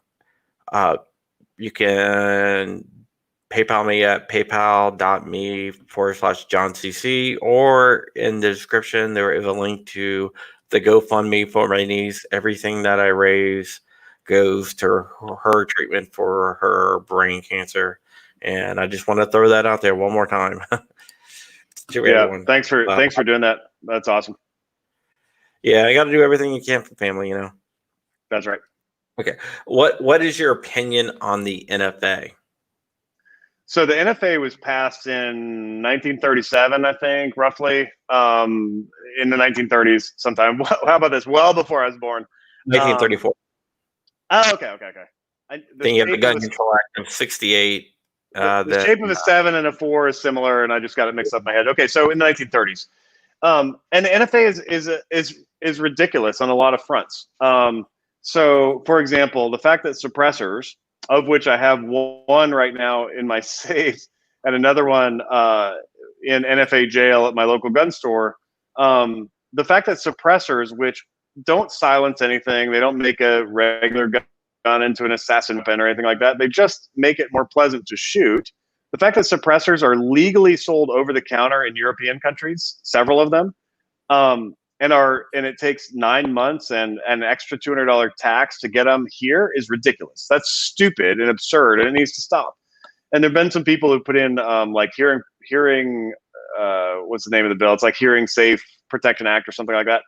You can PayPal me at paypal.me/JohnCC, or in the description there is a link to the GoFundMe for my niece. Everything that I raise goes to her treatment for her brain cancer, and I just want to throw that out there one more time. Everyone. Thanks for doing that. That's awesome. Yeah, I got to do everything you can for family, That's right. Okay, what is your opinion on the NFA? So the NFA was passed in 1937, I think, roughly, in the 1930s sometime. How about this? Well before I was born. 1934. Okay. Then you have the Gun Control Act of 68. The shape of a 7 and a 4 is similar, and I just got it mixed up in my head. Okay, so in the 1930s. And the NFA is ridiculous on a lot of fronts. So, for example, the fact that suppressors, of which I have one right now in my safe and another one in NFA jail at my local gun store, the fact that suppressors, which don't silence anything, they don't make a regular gun into an assassin weapon or anything like that, they just make it more pleasant to shoot. The fact that suppressors are legally sold over the counter in European countries, several of them, and it takes 9 months and an extra $200 tax to get them here is ridiculous. That's stupid and absurd, and it needs to stop. And there've been some people who put in like hearing what's the name of the bill? It's like Hearing Safe Protection Act or something like that.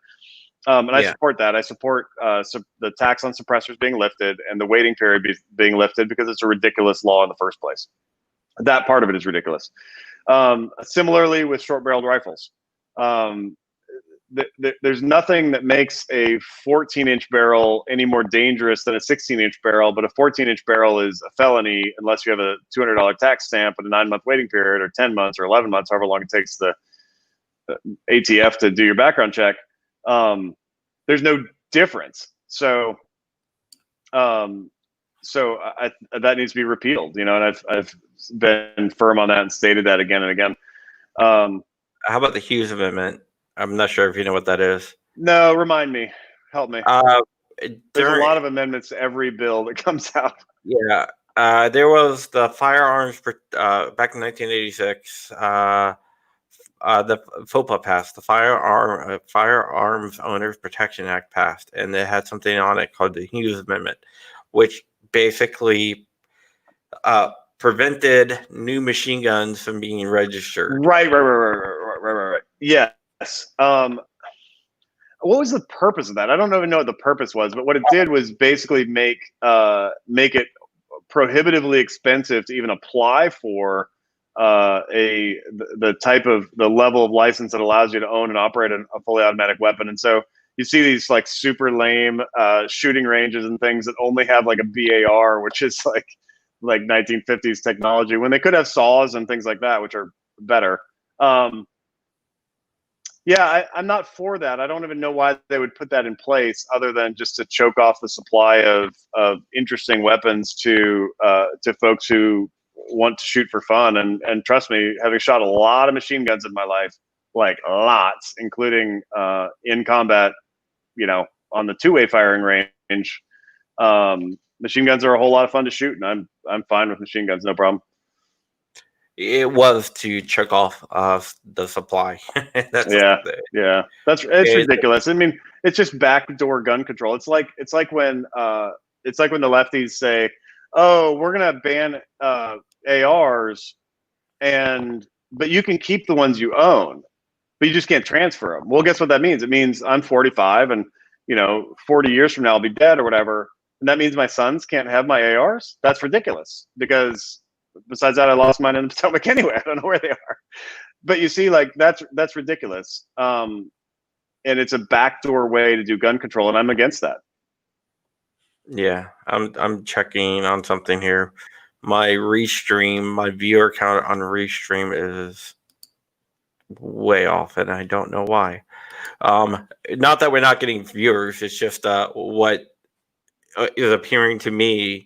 And I support that. I support the tax on suppressors being lifted and the waiting period being lifted because it's a ridiculous law in the first place. That part of it is ridiculous. Similarly with short-barreled rifles. There's nothing that makes a 14-inch barrel any more dangerous than a 16-inch barrel, but a 14-inch barrel is a felony unless you have a $200 tax stamp and a 9-month waiting period, or 10 months or 11 months, however long it takes the ATF to do your background check. There's no difference. So that needs to be repealed, and I've been firm on that and stated that again and again. How about the Hughes Amendment? I'm not sure if you know what that is. No, remind me. Help me. There's a lot of amendments to every bill that comes out. Yeah. There was the firearms back in 1986. The FOPA passed. The Firearms Owners Protection Act passed, and it had something on it called the Hughes Amendment, which basically prevented new machine guns from being registered. Right. Yes. What was the purpose of that? I don't even know what the purpose was, but what it did was basically make it prohibitively expensive to even apply for the level of license that allows you to own and operate a fully automatic weapon. And so you see these like super lame shooting ranges and things that only have like a BAR, which is like 1950s technology, when they could have saws and things like that, which are better. Yeah, I'm not for that. I don't even know why they would put that in place, other than just to choke off the supply of interesting weapons to folks who want to shoot for fun. And trust me, having shot a lot of machine guns in my life, like lots, including in combat, on the two-way firing range, machine guns are a whole lot of fun to shoot, and I'm fine with machine guns, no problem. It was to check off the supply. It's ridiculous. I mean, it's just backdoor gun control. It's like when the lefties say, "Oh, we're gonna ban ARs, but you can keep the ones you own, but you just can't transfer them." Well, guess what that means? It means I'm 45, and 40 years from now I'll be dead or whatever, and that means my sons can't have my ARs. That's ridiculous, because besides that, I lost mine in the Potomac anyway. I don't know where they are. But you see, like, that's ridiculous. And it's a backdoor way to do gun control, and I'm against that. Yeah, I'm checking on something here. My my viewer count on Restream is way off, and I don't know why. Not that we're not getting viewers, it's just what is appearing to me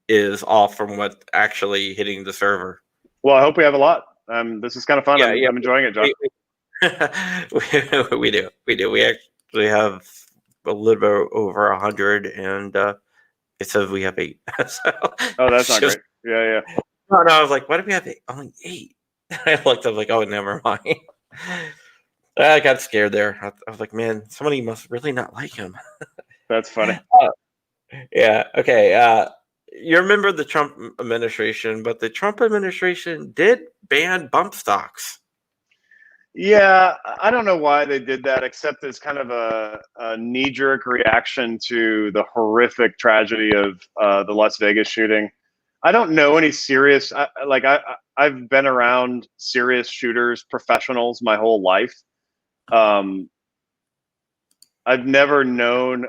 is off from what actually hitting the server. Well, I hope we have a lot. This is kind of fun. I'm enjoying it, John. We do. We actually have a little bit over 100, and it says we have 8. So, that's not great. Yeah. No, I was like, why do we have 8? Only 8. I looked, I was like, oh, never mind. I got scared there. I was like, man, somebody must really not like him. That's funny. Yeah. Okay. You remember the Trump administration, but the Trump administration did ban bump stocks. Yeah, I don't know why they did that, except as kind of a knee-jerk reaction to the horrific tragedy of the Las Vegas shooting. I don't know any serious. I've been around serious shooters, professionals, my whole life. I've never known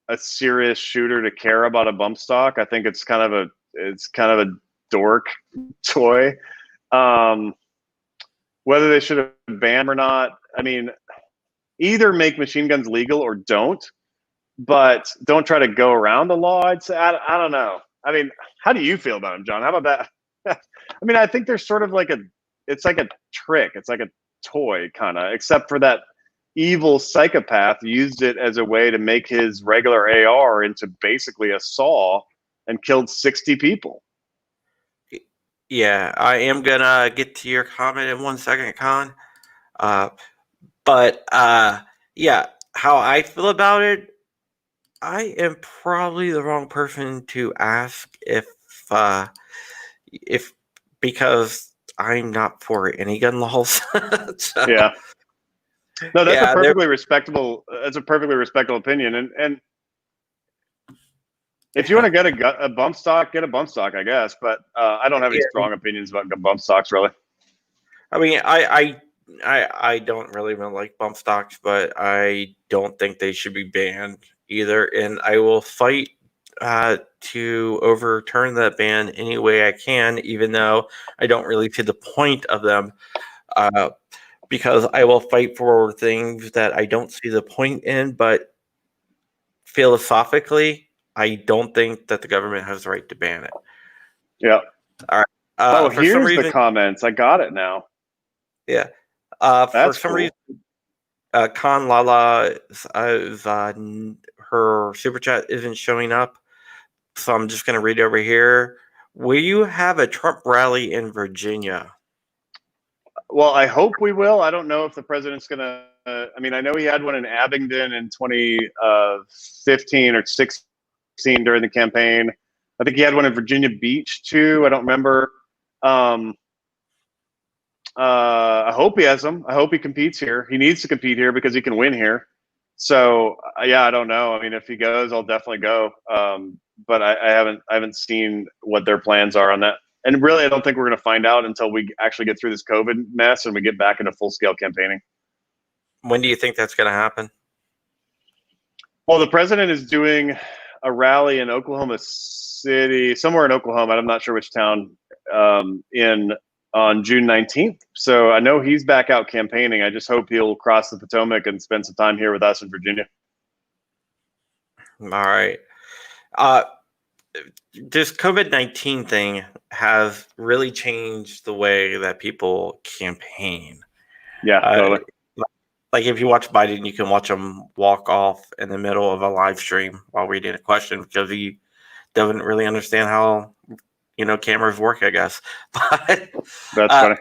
a serious shooter to care about a bump stock. I think it's kind of a dork toy. Whether they should have banned them or not, I mean, either make machine guns legal or don't, but don't try to go around the law. I'd say, I don't know. I mean, how do you feel about them, John? How about that? I mean, I think they're sort of it's like a trick. It's like a toy, kind of, except for that evil psychopath used it as a way to make his regular AR into basically a saw and killed 60 people. Yeah, I am gonna get to your comment in 1 second, Con. But yeah, how I feel about it, I am probably the wrong person to ask if because I'm not for any gun laws. So, yeah. No, that's a perfectly respectable. That's a perfectly respectable opinion, and if you want to get a bump stock, get a bump stock, I guess. But I don't have any strong opinions about bump stocks, really. I mean, I don't really like bump stocks, but I don't think they should be banned either. And I will fight to overturn that ban any way I can, even though I don't really see the point of them. Because I will fight for things that I don't see the point in, but philosophically, I don't think that the government has the right to ban it. Yeah. All right. Here's some reason, the comments. I got it now. Yeah. For some reason, Con Lala, her super chat isn't showing up, so I'm just going to read over here. Will you have a Trump rally in Virginia? Well, I hope we will. I don't know if the president's going to. I mean, I know he had one in Abingdon in 2015 or 16 during the campaign. I think he had one in Virginia Beach too. I don't remember. I hope he has them. I hope he competes here. He needs to compete here because he can win here. So yeah, I don't know. I mean, if he goes, I'll definitely go. But I haven't seen what their plans are on that. And really, I don't think we're going to find out until we actually get through this COVID mess and we get back into full scale campaigning. When do you think that's going to happen? Well, the president is doing a rally in Oklahoma City, somewhere in Oklahoma. I'm not sure which town. On June 19th. So I know he's back out campaigning. I just hope he'll cross the Potomac and spend some time here with us in Virginia. All right. This COVID-19 thing has really changed the way that people campaign. Yeah, totally. Like if you watch Biden, you can watch him walk off in the middle of a live stream while reading a question because he doesn't really understand how cameras work, I guess. But that's funny.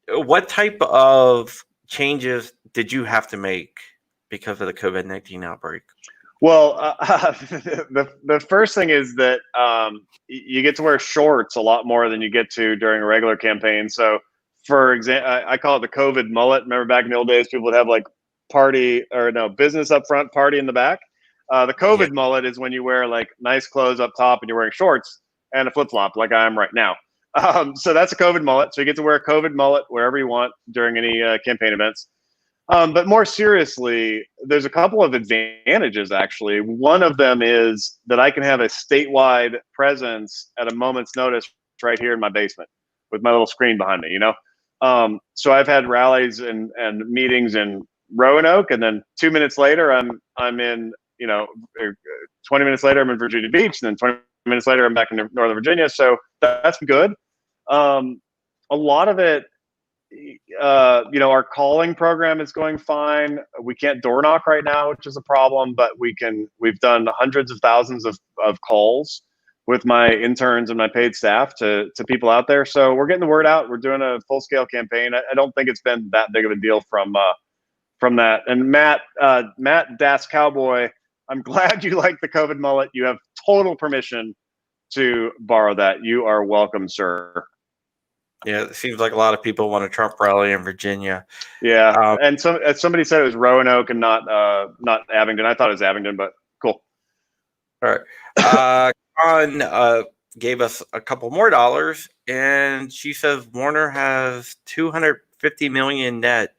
What type of changes did you have to make because of the COVID-19 outbreak? Well, the first thing is that you get to wear shorts a lot more than you get to during a regular campaign. So, for example, I call it the COVID mullet. Remember back in the old days, people would have like business up front, party in the back. The COVID mullet is when you wear like nice clothes up top and you're wearing shorts and a flip-flop like I am right now. So that's a COVID mullet. So you get to wear a COVID mullet wherever you want during any campaign events. But more seriously, there's a couple of advantages, actually. One of them is that I can have a statewide presence at a moment's notice right here in my basement with my little screen behind me, So I've had rallies and meetings in Roanoke, and then 2 minutes later, I'm in, 20 minutes later, I'm in Virginia Beach, and then 20 minutes later, I'm back in Northern Virginia. So that's good. A lot of it, our calling program is going fine. We can't door knock right now, which is a problem, but we've done hundreds of thousands of calls with my interns and my paid staff to people out there. So we're getting the word out. We're doing a full scale campaign. I don't think it's been that big of a deal from that. And Matt Das Cowboy, I'm glad you like the COVID mullet. You have total permission to borrow that. You are welcome, sir. Yeah, it seems like a lot of people want a Trump rally in Virginia. Yeah, and somebody said it was Roanoke and not Abingdon. I thought it was Abingdon, but cool. All right. Con gave us a couple more dollars, and she says Warner has $250 million net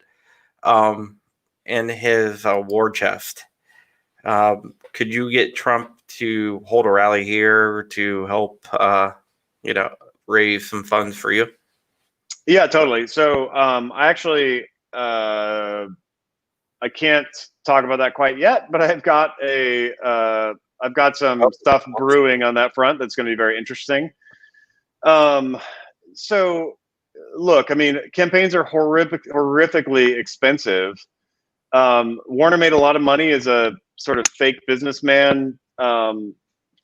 in his war chest. Could you get Trump to hold a rally here to help, raise some funds for you? Yeah, totally. So I actually I can't talk about that quite yet, but I've got some stuff brewing on that front that's going to be very interesting. So look, I mean, campaigns are horrifically expensive. Warner made a lot of money as a sort of fake businessman,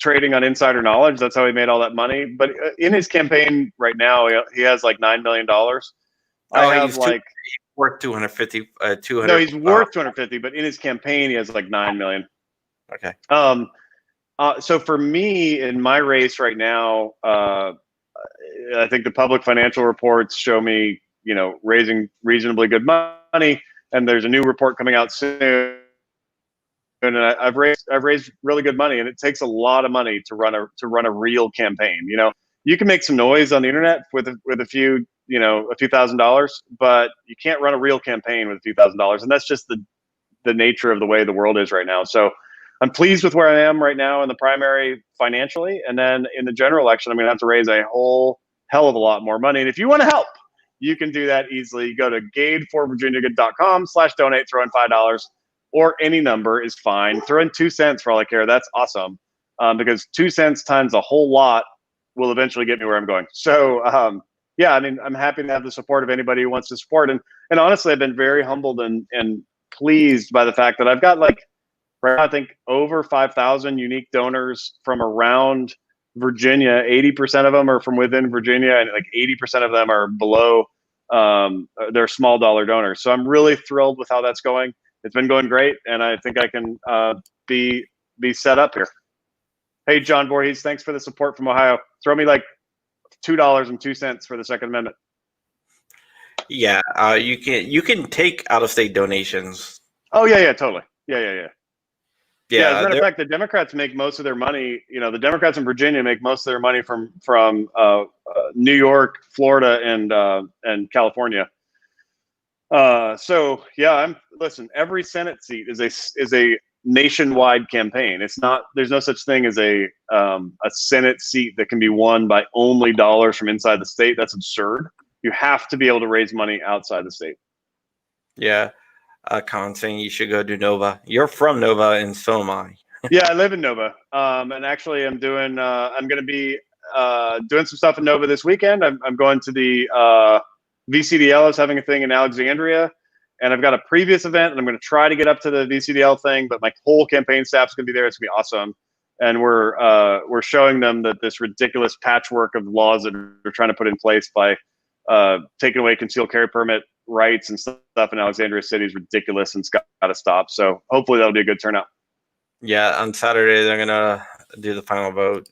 trading on insider knowledge. That's how he made all that money. But in his campaign right now, he has like $9 million. He's worth 250. No, he's worth 250, but in his campaign, he has like 9 million. Okay. So for me, in my race right now, I think the public financial reports show me, raising reasonably good money, and there's a new report coming out soon. And I've raised really good money, and it takes a lot of money to run a real campaign. You can make some noise on the internet with a few $1,000, but you can't run a real campaign with a few $1,000, and that's just the nature of the way the world is right now. So I'm pleased with where I am right now in the primary financially, and then in the general election, I'm going to have to raise a whole hell of a lot more money. And if you want to help, you can do that easily. Go to gadeforvirginiagod.com/donate, throw in $5. Or any number is fine. Throw in 2 cents for all I care. That's awesome, because 2 cents times a whole lot will eventually get me where I'm going. So, yeah, I mean, I'm happy to have the support of anybody who wants to support. And honestly, I've been very humbled and pleased by the fact that I've got right now, I think over 5,000 unique donors from around Virginia. 80% of them are from within Virginia, and like 80% of them are below. They're small dollar donors. So I'm really thrilled with how that's going. It's been going great, and I think I can be set up here. Hey, John Voorhees, thanks for the support from Ohio. Throw me like $2.02 for the Second Amendment. Yeah, you can take out of state donations. Oh yeah, totally. Yeah. Yeah, as a matter of they're- fact, the Democrats make most of their money. The Democrats in Virginia make most of their money from New York, Florida, and California. So yeah, listen. Every Senate seat is a nationwide campaign. It's not. There's no such thing as a Senate seat that can be won by only dollars from inside the state. That's absurd. You have to be able to raise money outside the state. yeah. Con saying you should go to Nova. You're from Nova, and so am I. Yeah, I live in Nova, and actually, I'm doing. I'm going to be doing some stuff in Nova this weekend. I'm going to the VCDL is having a thing in Alexandria, and I've got a previous event, and I'm going to try to get up to the VCDL thing. But my whole campaign staff's going to be there. It's going to be awesome, and we're showing them that this ridiculous patchwork of laws that they're trying to put in place by taking away concealed carry permit rights and stuff in Alexandria City is ridiculous, and it's got to stop. So hopefully that'll be a good turnout. Yeah, on Saturday they're gonna do the final vote.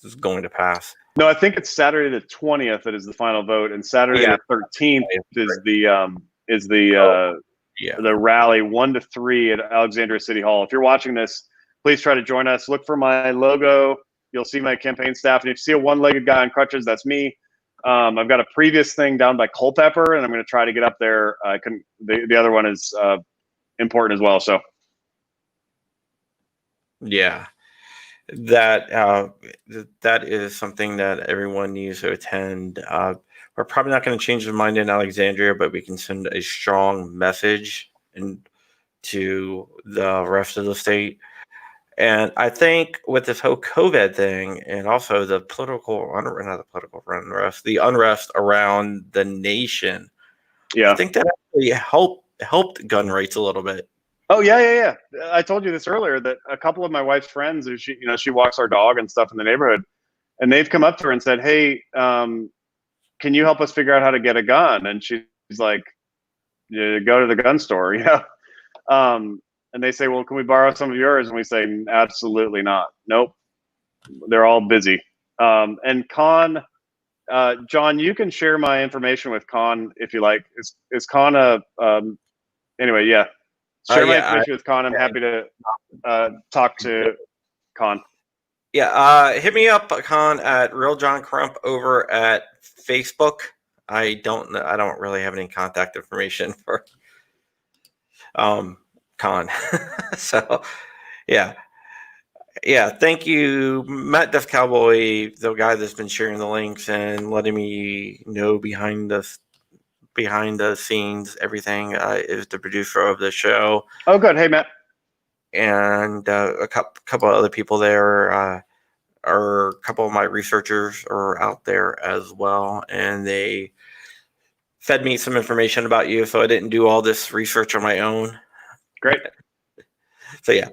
It's going to pass. No, I think it's Saturday the 20th that is the final vote, and Saturday the 13th is the rally 1 to 3 at Alexandria City Hall. If you're watching this, please try to join us. Look for my logo. You'll see my campaign staff, and if you see a one-legged guy on crutches, that's me. I've got a previous thing down by Culpeper, and I'm going to try to get up there. I couldn't. The other one is important as well. So, yeah, that is something that everyone needs to attend. We're probably not going to change the mind in Alexandria, but we can send a strong message to the rest of the state. And I think with this whole Covet thing, and also the the unrest around the nation, yeah, I think that actually helped gun rights a little bit. Oh yeah. I told you this earlier that a couple of my wife's friends, she walks our dog and stuff in the neighborhood, and they've come up to her and said, "Hey, can you help us figure out how to get a gun?" And she's like, "Yeah, go to the gun store," And they say, "Well, can we borrow some of yours?" And we say, "Absolutely not. Nope, they're all busy." And Con, John, you can share my information with Con if you like. Is Con anyway? Yeah, share my information with Con. I'm happy to talk to Con. Yeah, hit me up, Con, at Real John Crump over at Facebook. I don't really have any contact information for Con. So yeah. Thank you, Matt Def Cowboy, the guy that's been sharing the links and letting me know behind the scenes everything. Is the producer of the show. Oh, good. Hey, Matt. And a couple other people there. Or a couple of my researchers are out there as well, and they fed me some information about you, so I didn't do all this research on my own. Great. So yeah,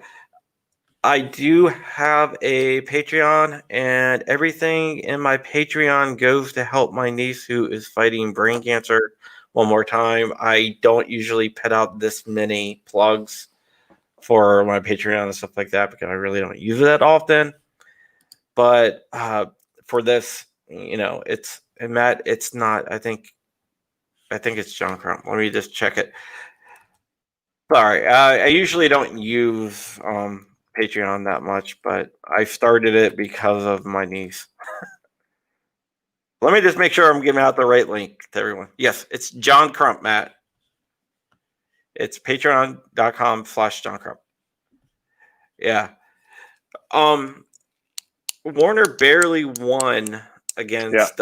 I do have a Patreon, and everything in my Patreon goes to help my niece who is fighting brain cancer. One more time, I don't usually put out this many plugs for my Patreon and stuff like that because I really don't use it that often. But for this, Matt, it's not. I think it's John Crump. Let me just check it. Sorry, I usually don't use Patreon that much, but I started it because of my niece. Let me just make sure I'm giving out the right link to everyone. Yes, it's John Crump, Matt. It's patreon.com/John Crump. Yeah. Warner barely won against.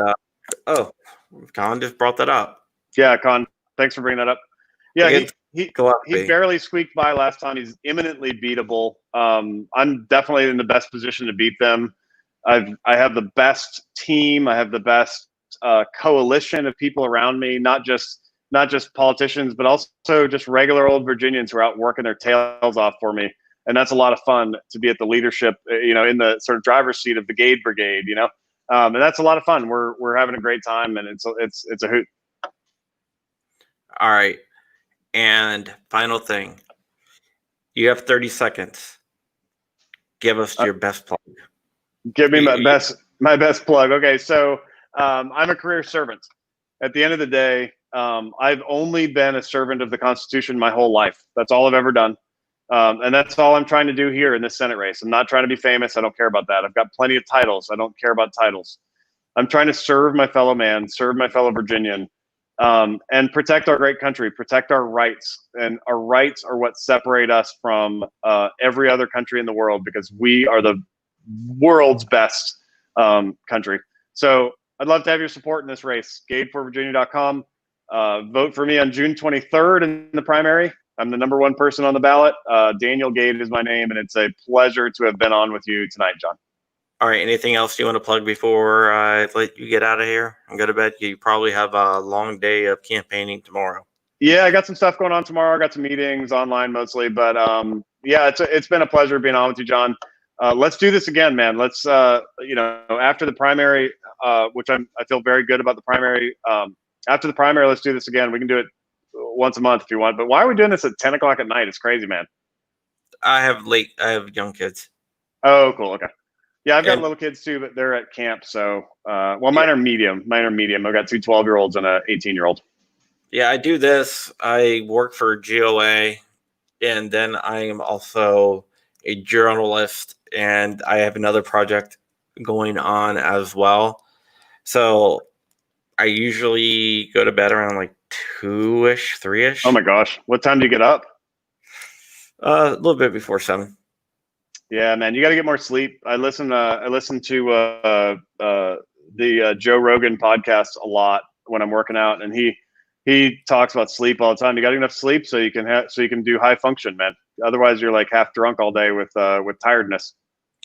Con just brought that up. Yeah, Con, thanks for bringing that up. Yeah, he Gillespie. barely squeaked by last time. He's imminently beatable. I'm definitely in the best position to beat them. I have the best team. I have the best coalition of people around me. Not just politicians, but also just regular old Virginians who are out working their tails off for me. And that's a lot of fun to be at the leadership, in the sort of driver's seat of the Gade Brigade, and that's a lot of fun. We're having a great time, and it's a hoot. All right, and final thing, you have 30 seconds. Give us your best plug. Give me my best plug. Okay, so I'm a career servant. At the end of the day, I've only been a servant of the Constitution my whole life. That's all I've ever done. And that's all I'm trying to do here in this Senate race. I'm not trying to be famous. I don't care about that. I've got plenty of titles. I don't care about titles. I'm trying to serve my fellow man, serve my fellow Virginian, and protect our great country, protect our rights. And our rights are what separate us from every other country in the world, because we are the world's best country. So I'd love to have your support in this race. Gade4Virginia.com. Vote for me on June 23rd in the primary. I'm the number one person on the ballot. Daniel Gade is my name, and it's a pleasure to have been on with you tonight, John. All right. Anything else you want to plug before I let you get out of here and go to bed? You probably have a long day of campaigning tomorrow. Yeah, I got some stuff going on tomorrow. I got some meetings online mostly, but yeah, it's been a pleasure being on with you, John. Let's do this again, man. Let's after the primary, which I feel very good about the primary. After the primary, let's do this again. We can do it once a month if you want. But why are we doing this at 10 o'clock at night? It's crazy, man. I have young kids. Oh, cool. Okay. Yeah, I've got little kids too, but they're at camp. So, mine are medium. I've got two 12-year-olds and an 18-year-old. Yeah, I do this. I work for GOA, and then I am also a journalist, and I have another project going on as well. So I usually go to bed around like 2-ish, 3-ish. Oh my gosh. What time do you get up? A little bit before 7. Yeah, man, you got to get more sleep. I listen to the Joe Rogan podcast a lot when I'm working out, and he talks about sleep all the time. You got enough sleep so you can do high function, man. Otherwise, you're like half drunk all day with tiredness.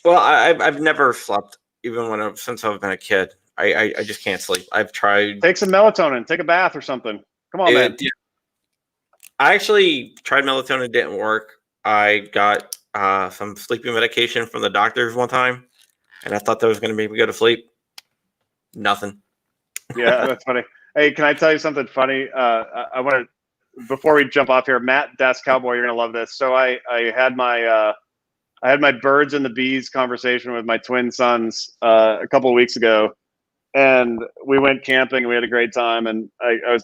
Well, I've never slept even since I've been a kid. I just can't sleep. I've tried. Take some melatonin. Take a bath or something. Come on, man. I actually tried melatonin. It didn't work. I got some sleeping medication from the doctors one time, and I thought that was going to make me go to sleep. Nothing. Yeah, that's funny. Hey, can I tell you something funny? I want to, before we jump off here, Matt Das Cowboy, you're going to love this. So I had my birds and the bees conversation with my twin sons a couple of weeks ago, and we went camping and we had a great time, and I was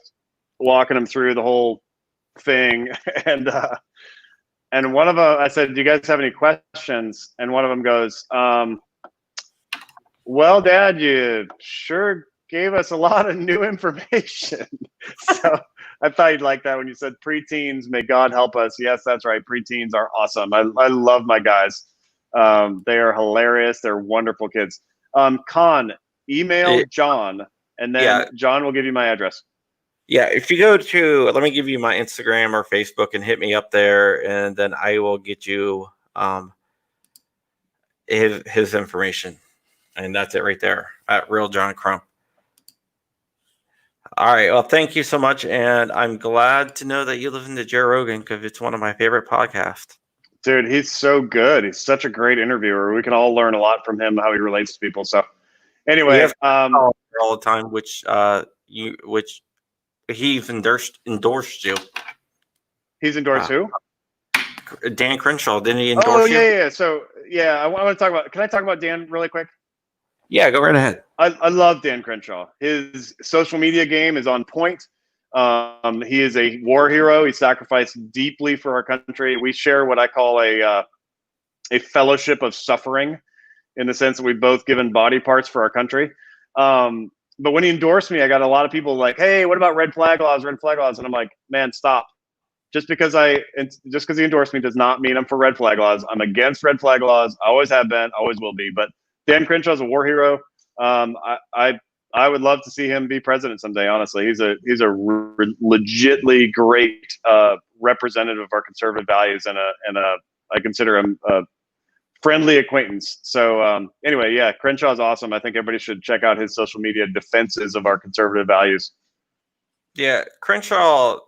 walking them through the whole thing, and one of them, I said, "Do you guys have any questions?" And one of them goes, "Well, Dad, you sure gave us a lot of new information." So I thought you'd like that when you said preteens, may God help us. Yes, that's right. Preteens are awesome. I love my guys. They are hilarious. They're wonderful kids. Con, email John, and then John will give you my address. Yeah, if you go to, let me give you my Instagram or Facebook and hit me up there, and then I will get you his information. And that's it right there at Real John Crump. All right. Well, thank you so much. And I'm glad to know that you listen to Joe Rogan, because it's one of my favorite podcasts. Dude, he's so good. He's such a great interviewer. We can all learn a lot from him, how he relates to people. So anyway, all the time, which he's endorsed you. He's endorsed who? Dan Crenshaw. Didn't he endorse you? Yeah. So I want to talk about, can I talk about Dan really quick? Yeah, go right ahead. I love Dan Crenshaw. His social media game is on point. He is a war hero. He sacrificed deeply for our country. We share what I call a fellowship of suffering, in the sense that we've both given body parts for our country. But when he endorsed me, I got a lot of people like, "Hey, what about red flag laws? Red flag laws?" And I'm like, "Man, stop. Just because he endorsed me does not mean I'm for red flag laws. I'm against red flag laws. I always have been, always will be." But Dan Crenshaw is a war hero. I would love to see him be president someday. Honestly, he's a legitly great representative of our conservative values, and I consider him a friendly acquaintance. So anyway, yeah, Crenshaw's awesome. I think everybody should check out his social media defenses of our conservative values. Yeah, Crenshaw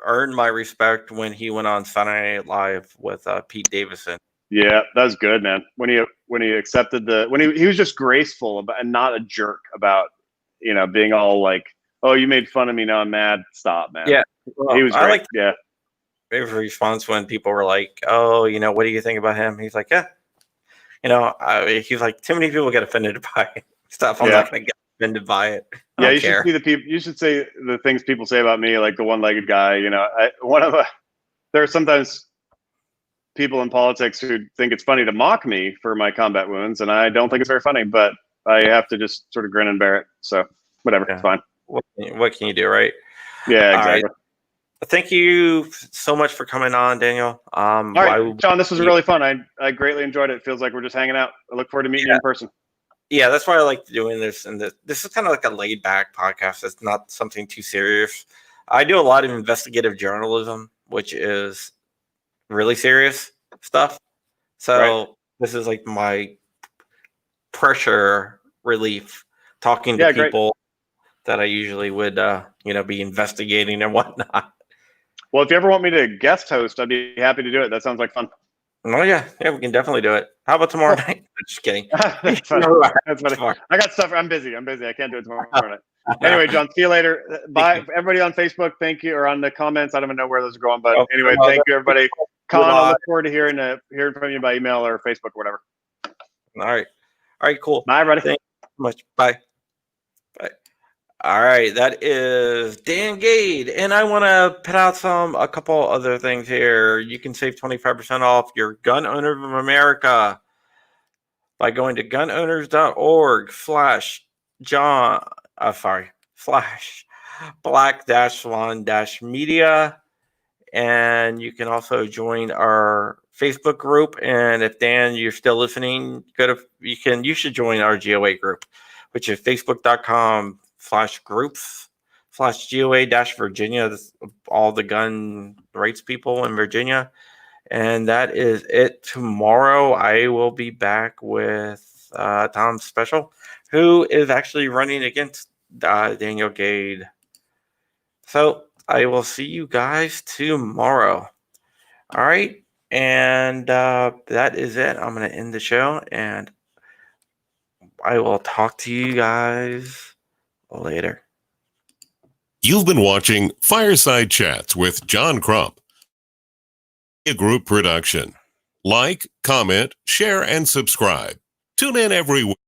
earned my respect when he went on Saturday Night Live with Pete Davidson. Yeah, that was good, man. When he accepted he was just graceful about, and not a jerk about, being all like, "Oh, you made fun of me, now I'm mad." Stop, man. Yeah, well, he was great. His response when people were like, "Oh, what do you think about him?" He's like, "Yeah, he's like, too many people get offended by stuff. I'm not going to get offended by it. I Yeah, don't you care. should see the people. You should say the things people say about me, like the one-legged guy. You know, there are sometimes people in politics who think it's funny to mock me for my combat wounds, and I don't think it's very funny. But I have to just sort of grin and bear it. So whatever, Yeah. it's fine. What can you do, right? Yeah, All exactly. right. Thank you so much for coming on, Daniel. All right, John, this was really fun. I greatly enjoyed it. It feels like we're just hanging out. I look forward to meeting you in person. Yeah, that's why I like doing this. And this is kind of like a laid back podcast. It's not something too serious. I do a lot of investigative journalism, which is really serious stuff. So this is like my pressure relief, talking to people that I usually would, be investigating and whatnot. Well, if you ever want me to guest host, I'd be happy to do it. That sounds like fun. Oh yeah, we can definitely do it. How about tomorrow night? Just kidding. That's funny. That's funny. I got stuff. I'm busy. I can't do it tomorrow night. Anyway, John, see you later. Bye, everybody on Facebook. Thank you, or on the comments. I don't even know where those are going, but anyway, thank you, everybody. Con, I look forward to hearing from you by email or Facebook or whatever. All right, cool. Bye, everybody. Thank you so much. Bye. All right, that is Dan Gade, and I want to put out a couple other things here. You can save 25% off your Gun Owners of America by going to /black-swan-media, and you can also join our Facebook group. And if Dan, you're still listening, you should join our GOA group, which is facebook.com/groups/GOA-Virginia. That's all the gun rights people in Virginia. And that is it. Tomorrow, I will be back with Tom Special, who is actually running against Daniel Gade. So I will see you guys tomorrow. All right. And that is it. I'm going to end the show, and I will talk to you guys later. You've been watching Fireside Chats with John Crump, a group production. Like, comment, share, and subscribe. Tune in every week.